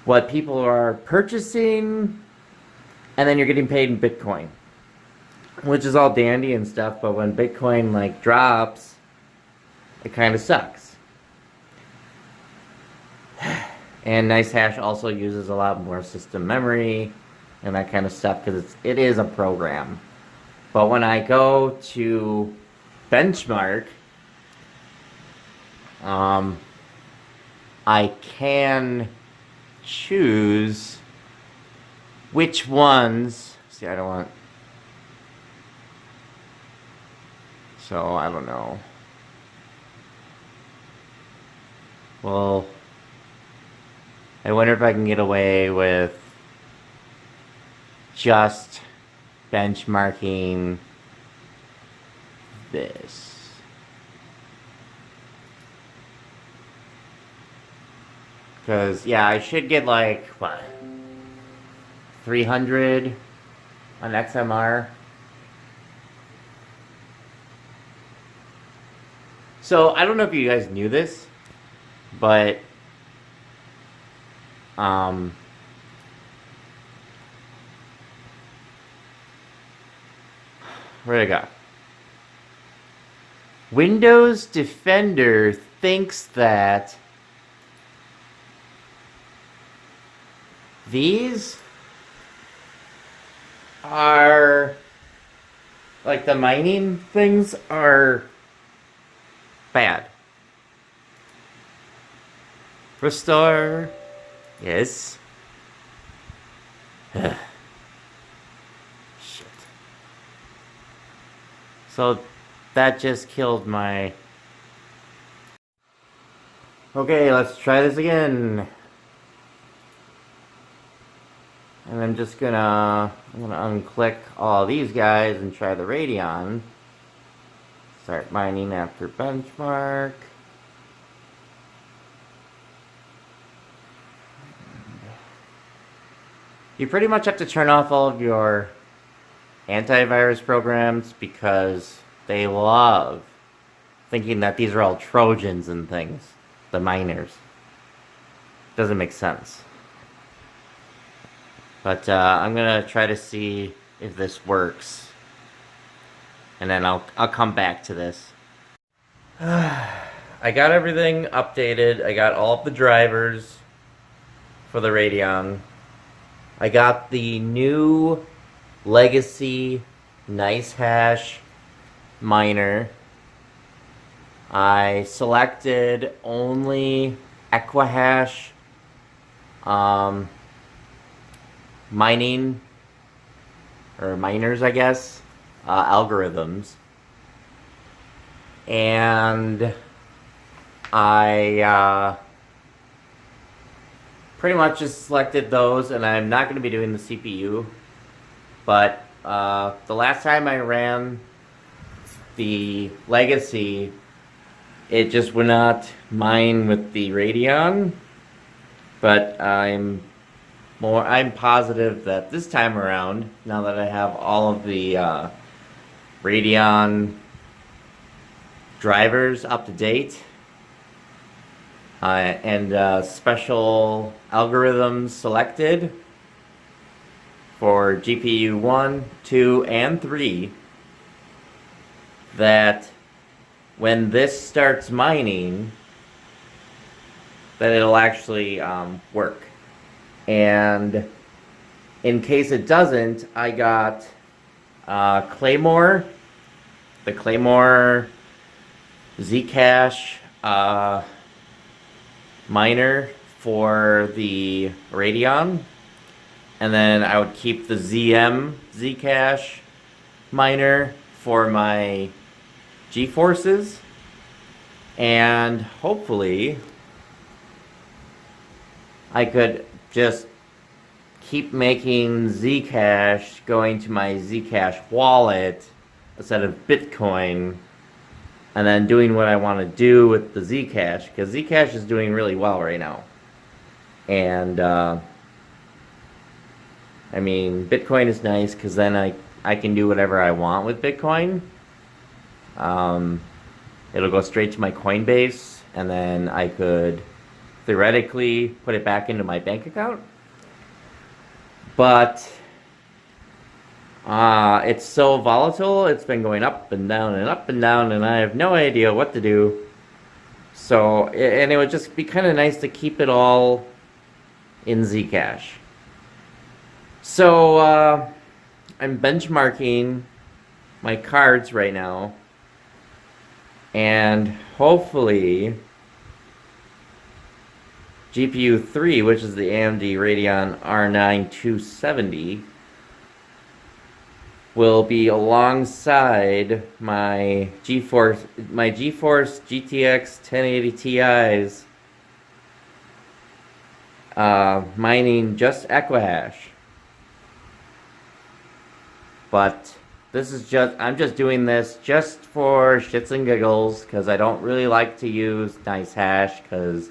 what people are purchasing, and then you're getting paid in Bitcoin, which is all dandy and stuff, but when Bitcoin like drops, it kind of sucks. And Nicehash also uses a lot more system memory and that kind of stuff because it is a program. But when I go to benchmark, I can choose which ones. See, I don't want. So, I don't know. Well, I wonder if I can get away with just benchmarking this. Because, yeah, I should get like, what, 300 on XMR. So, I don't know if you guys knew this, but, where'd it go? Windows Defender thinks that these are, like, the mining things are bad. Restore. Yes. Shit. So that just killed my... Okay, let's try this again. And I'm just gonna unclick all these guys and try the Radeon. Start mining after benchmark. You pretty much have to turn off all of your antivirus programs because they love thinking that these are all Trojans and things. The miners. Doesn't make sense. But I'm gonna try to see if this works. And then I'll come back to this. I got everything updated. I got all of the drivers for the Radeon. I got the new legacy Nicehash miner. I selected only Equihash mining, or miners, I guess, algorithms. And I pretty much just selected those, and I'm not going to be doing the CPU. But the last time I ran the legacy, it just would not mine with the Radeon. But I'm positive that this time around, now that I have all of the Radeon drivers up to date, and special algorithms selected for GPU 1, 2, and 3, that when this starts mining, that it'll actually work. And in case it doesn't, I got Claymore, the Claymore Zcash miner for the Radeon, and then I would keep the Zcash miner for my GeForces, and hopefully I could just keep making Zcash going to my Zcash wallet instead of Bitcoin, and then doing what I want to do with the Zcash, because Zcash is doing really well right now. And I mean, Bitcoin is nice because then I can do whatever I want with Bitcoin. It'll go straight to my Coinbase, and then I could theoretically put it back into my bank account. But it's so volatile. It's been going up and down and up and down, and I have no idea what to do. So, and it would just be kind of nice to keep it all in Zcash. So I'm benchmarking my cards right now, and hopefully GPU 3, which is the AMD Radeon R9 270, will be alongside my GeForce GTX 1080 Ti's mining just Equihash. But this is I'm just doing this just for shits and giggles, because I don't really like to use Nicehash, because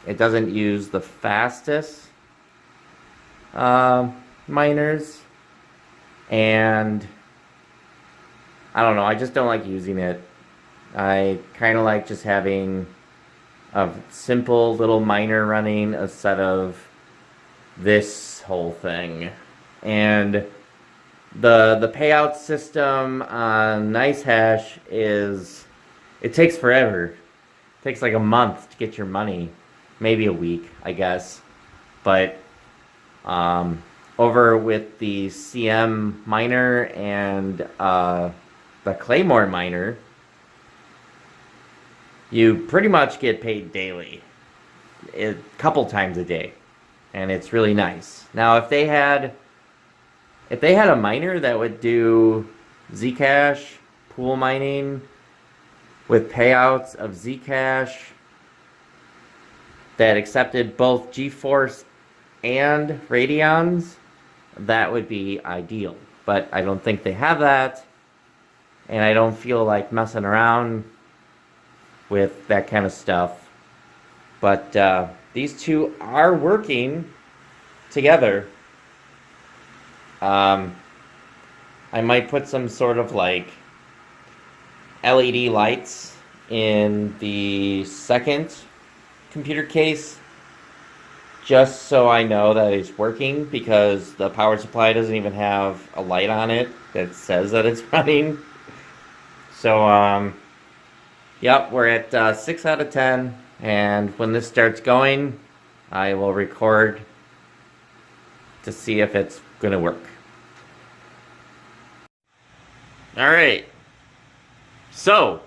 it doesn't use the fastest miners, and I don't know, I just don't like using it. I kind of like just having a simple little miner running instead of this whole thing. And the payout system on Nicehash it takes forever. It takes like a month to get your money, maybe a week, I guess. But over with the CM miner and the Claymore miner, you pretty much get paid daily, a couple times a day, and it's really nice. Now, if they had a miner that would do Zcash pool mining with payouts of Zcash that accepted both GeForce and Radeons, that would be ideal. But I don't think they have that, and I don't feel like messing around with that kind of stuff. But these two are working together. I might put some sort of like LED lights in the second computer case, just so I know that it's working, because the power supply doesn't even have a light on it that says that it's running. So yep, we're at 6 out of 10, and when this starts going, I will record to see if it's going to work. Alright, so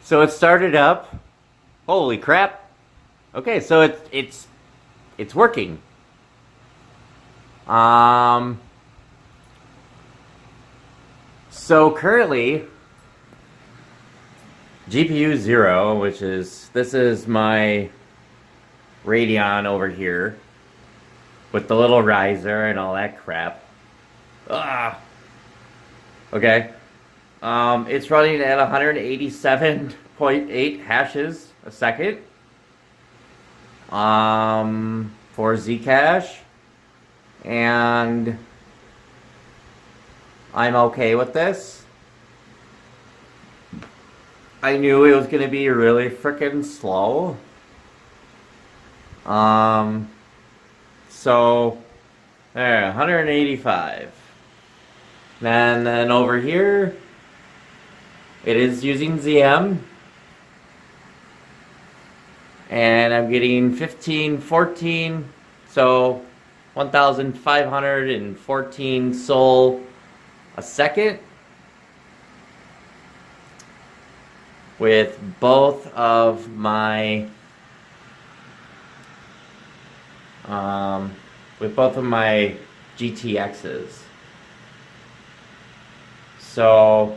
so it started up. Holy crap. Okay, so it's working. So currently, GPU 0, this is my Radeon over here with the little riser and all that crap. Okay. It's running at 187.8 hashes a second for Zcash, and I'm okay with this. I knew it was going to be really freaking slow. So there, 185. Then over here, it is using ZM, and I'm getting 1514, so 1,514 SOL a second, with both of my GTXs. So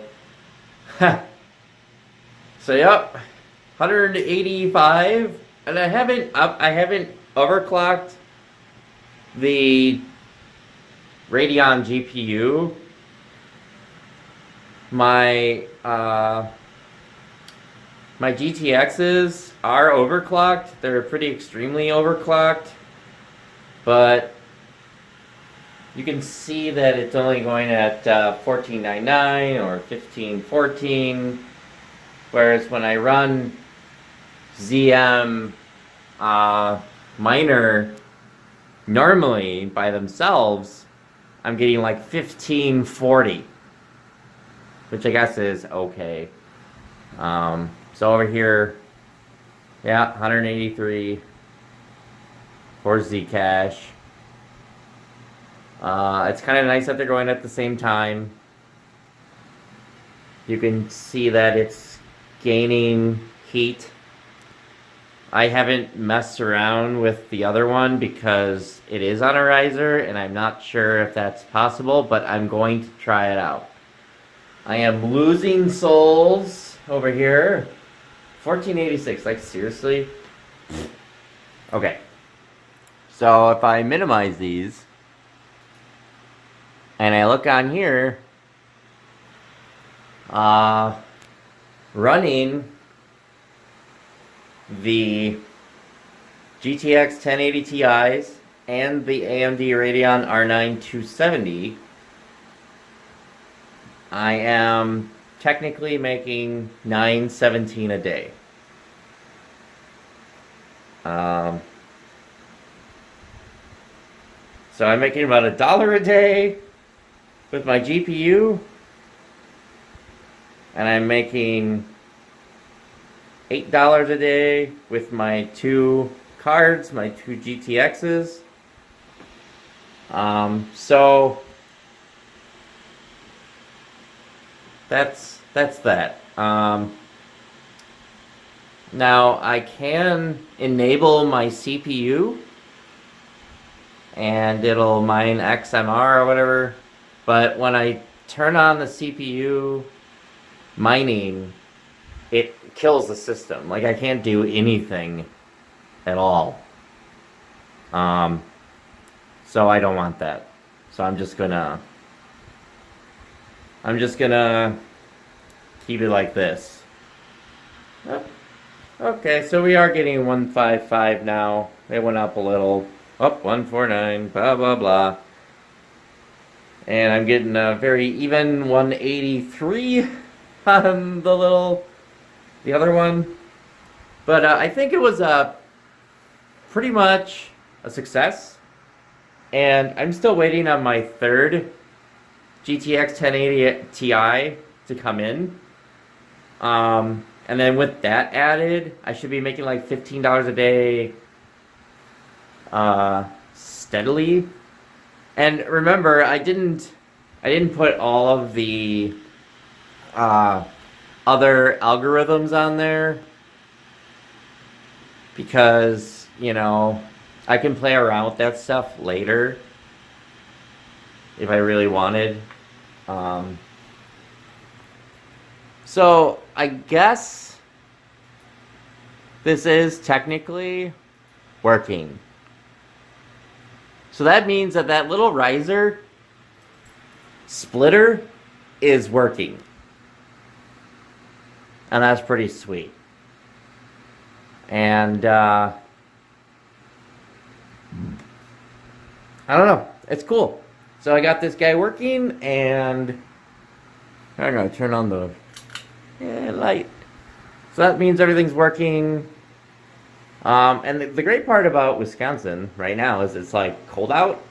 so yep, 185, and I haven't overclocked the Radeon GPU. My GTXs are overclocked. They're pretty extremely overclocked, but you can see that it's only going at 1499 or 1514, whereas when I run ZM miner normally by themselves, I'm getting like 1540, which I guess is okay. So over here, yeah, 183 for Zcash. It's kind of nice that they're going at the same time. You can see that it's gaining heat. I haven't messed around with the other one because it is on a riser and I'm not sure if that's possible, but I'm going to try it out. I am losing souls over here. 1486, like seriously? Okay. So if I minimize these and I look on here, running the GTX 1080 Ti's and the AMD Radeon R9 270, I am technically making $9.17 a day. So I'm making about $1 a day with my GPU, and I'm making $8 a day with my 2 cards, my 2 GTXs. So that's that. Now I can enable my CPU and it'll mine XMR or whatever, but when I turn on the CPU mining, it kills the system. Like, I can't do anything at all. So I don't want that. So I'm just gonna keep it like this. Oh, okay, so we are getting 155 now. It went up a little. Oh, 149, blah, blah, blah. And I'm getting a very even 183 on the other one. But I think it was pretty much a success. And I'm still waiting on my third GTX 1080 Ti to come in. And then with that added, I should be making like $15 a day steadily. And remember, I didn't put all of the other algorithms on there because, you know, I can play around with that stuff later if I really wanted. So I guess this is technically working. So that means that that little riser splitter is working. And that's pretty sweet. And I don't know. It's cool. So I got this guy working, and I'm going to turn on the light. So that means everything's working. And the great part about Wisconsin right now is it's like cold out.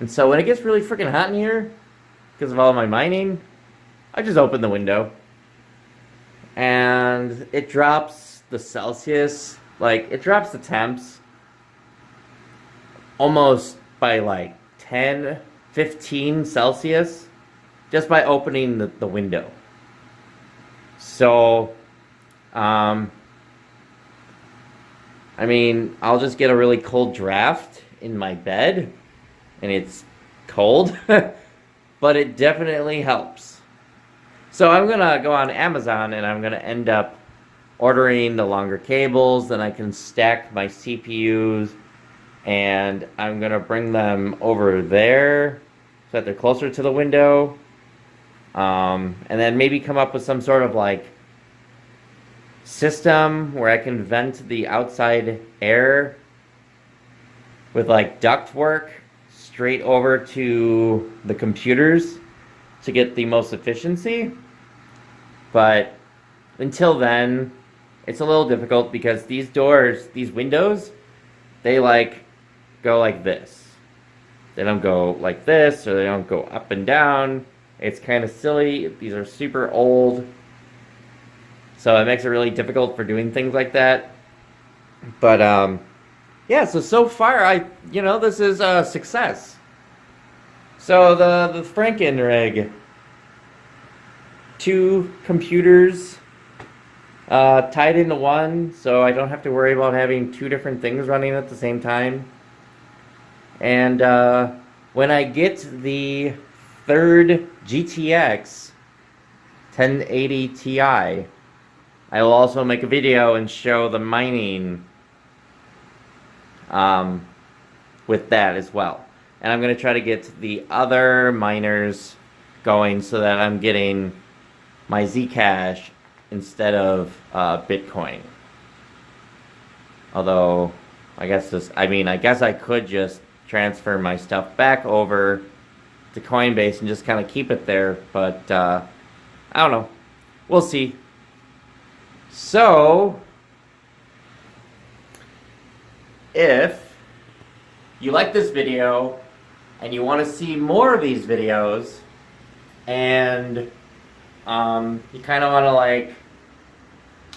And so when it gets really freaking hot in here, because of all my mining, I just open the window. And it drops the Celsius, like it drops the temps almost by like 10, 15 Celsius just by opening the window. So, I mean, I'll just get a really cold draft in my bed, and it's cold, but it definitely helps. So I'm going to go on Amazon, and I'm going to end up ordering the longer cables, then I can stack my CPUs, and I'm going to bring them over there so that they're closer to the window, and then maybe come up with some sort of, like, system where I can vent the outside air with like duct work straight over to the computers to get the most efficiency. But until then, it's a little difficult because these doors, these windows, they like go like this. They don't go like this, or they don't go up and down. It's kind of silly. These are super old. So it makes it really difficult for doing things like that. But, yeah, so far, this is a success. So the Franken-MINING-RIG two computers tied into one, so I don't have to worry about having two different things running at the same time. And when I get the third GTX 1080 Ti, I will also make a video and show the mining with that as well. And I'm going to try to get the other miners going so that I'm getting my Zcash instead of Bitcoin. Although, I guess I could just transfer my stuff back over to Coinbase and just kind of keep it there, but I don't know. We'll see. So, if you like this video and you want to see more of these videos, and you kind of want to, like,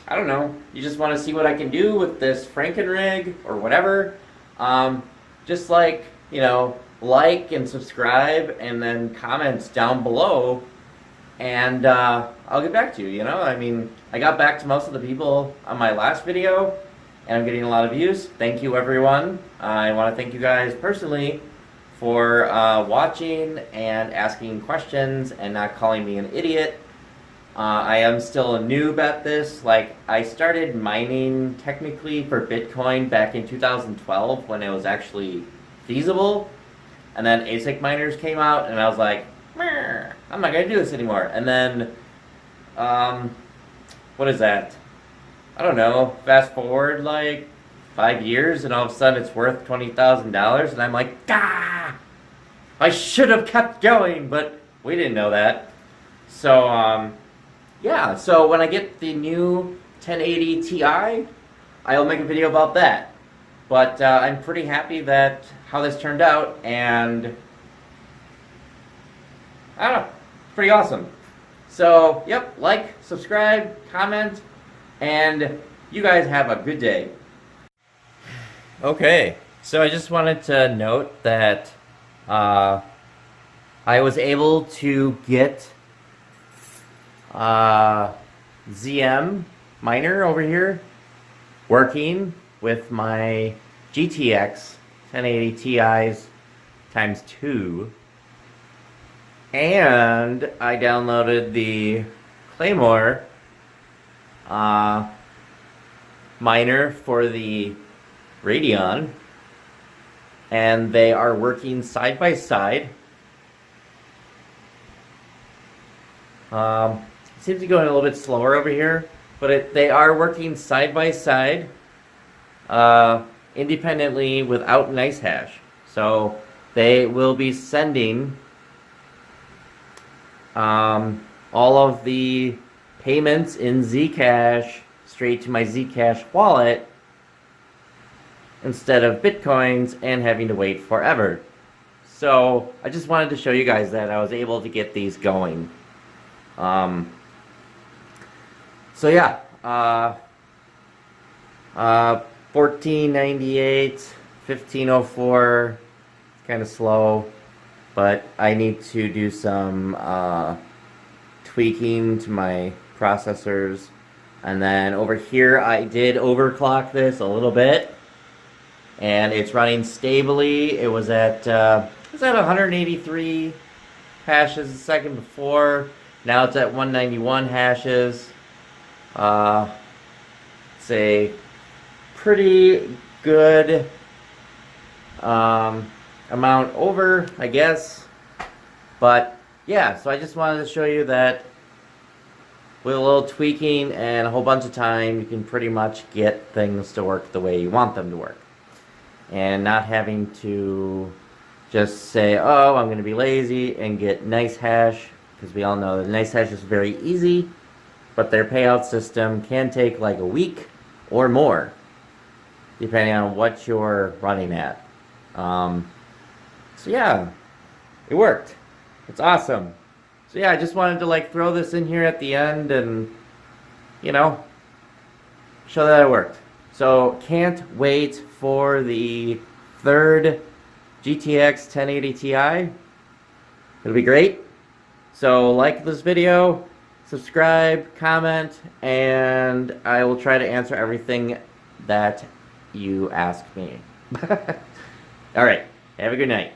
I don't know, you just want to see what I can do with this Franken-RIG or whatever, just like, you know, like and subscribe and then comments down below, and I'll get back to you, you know. I mean, I got back to most of the people on my last video, and I'm getting a lot of views. Thank you, everyone. I want to thank you guys personally for watching and asking questions and not calling me an idiot. I am still a noob at this. Like, I started mining technically for Bitcoin back in 2012 when it was actually feasible, and then ASIC miners came out, and I was like, meh, I'm not gonna do this anymore. And then, what is that? I don't know. Fast forward like 5 years, and all of a sudden it's worth $20,000, and I'm like, ah! I should have kept going, but we didn't know that. So, yeah. So when I get the new 1080 Ti, I'll make a video about that. But I'm pretty happy that how this turned out, and I don't know, pretty awesome. So, yep, like, subscribe, comment, and you guys have a good day. Okay, so I just wanted to note that I was able to get ZM miner over here working with my GTX 1080 Ti's times 2, and I downloaded the Claymore miner for the Radeon, and they are working side by side. Seems to be going a little bit slower over here, but they are working side by side, independently without Nicehash. So they will be sending all of the payments in Zcash straight to my Zcash wallet instead of Bitcoins and having to wait forever. So I just wanted to show you guys that I was able to get these going. So yeah, 1498, 1504, kind of slow, but I need to do some tweaking to my processors. And then over here I did overclock this a little bit, and it's running stably. It was at 183 hashes a second before. Now it's at 191 hashes. It's a pretty good amount over, I guess. But yeah, so I just wanted to show you that with a little tweaking and a whole bunch of time, you can pretty much get things to work the way you want them to work. And not having to just say, oh, I'm going to be lazy and get Nicehash, because we all know that Nicehash is very easy, but their payout system can take like a week or more, depending on what you're running at. So yeah, it worked. It's awesome. So yeah, I just wanted to like throw this in here at the end and, you know, show that it worked. So can't wait for the third GTX 1080 Ti. It'll be great. So like this video, subscribe, comment, and I will try to answer everything that you ask me. Alright, have a good night.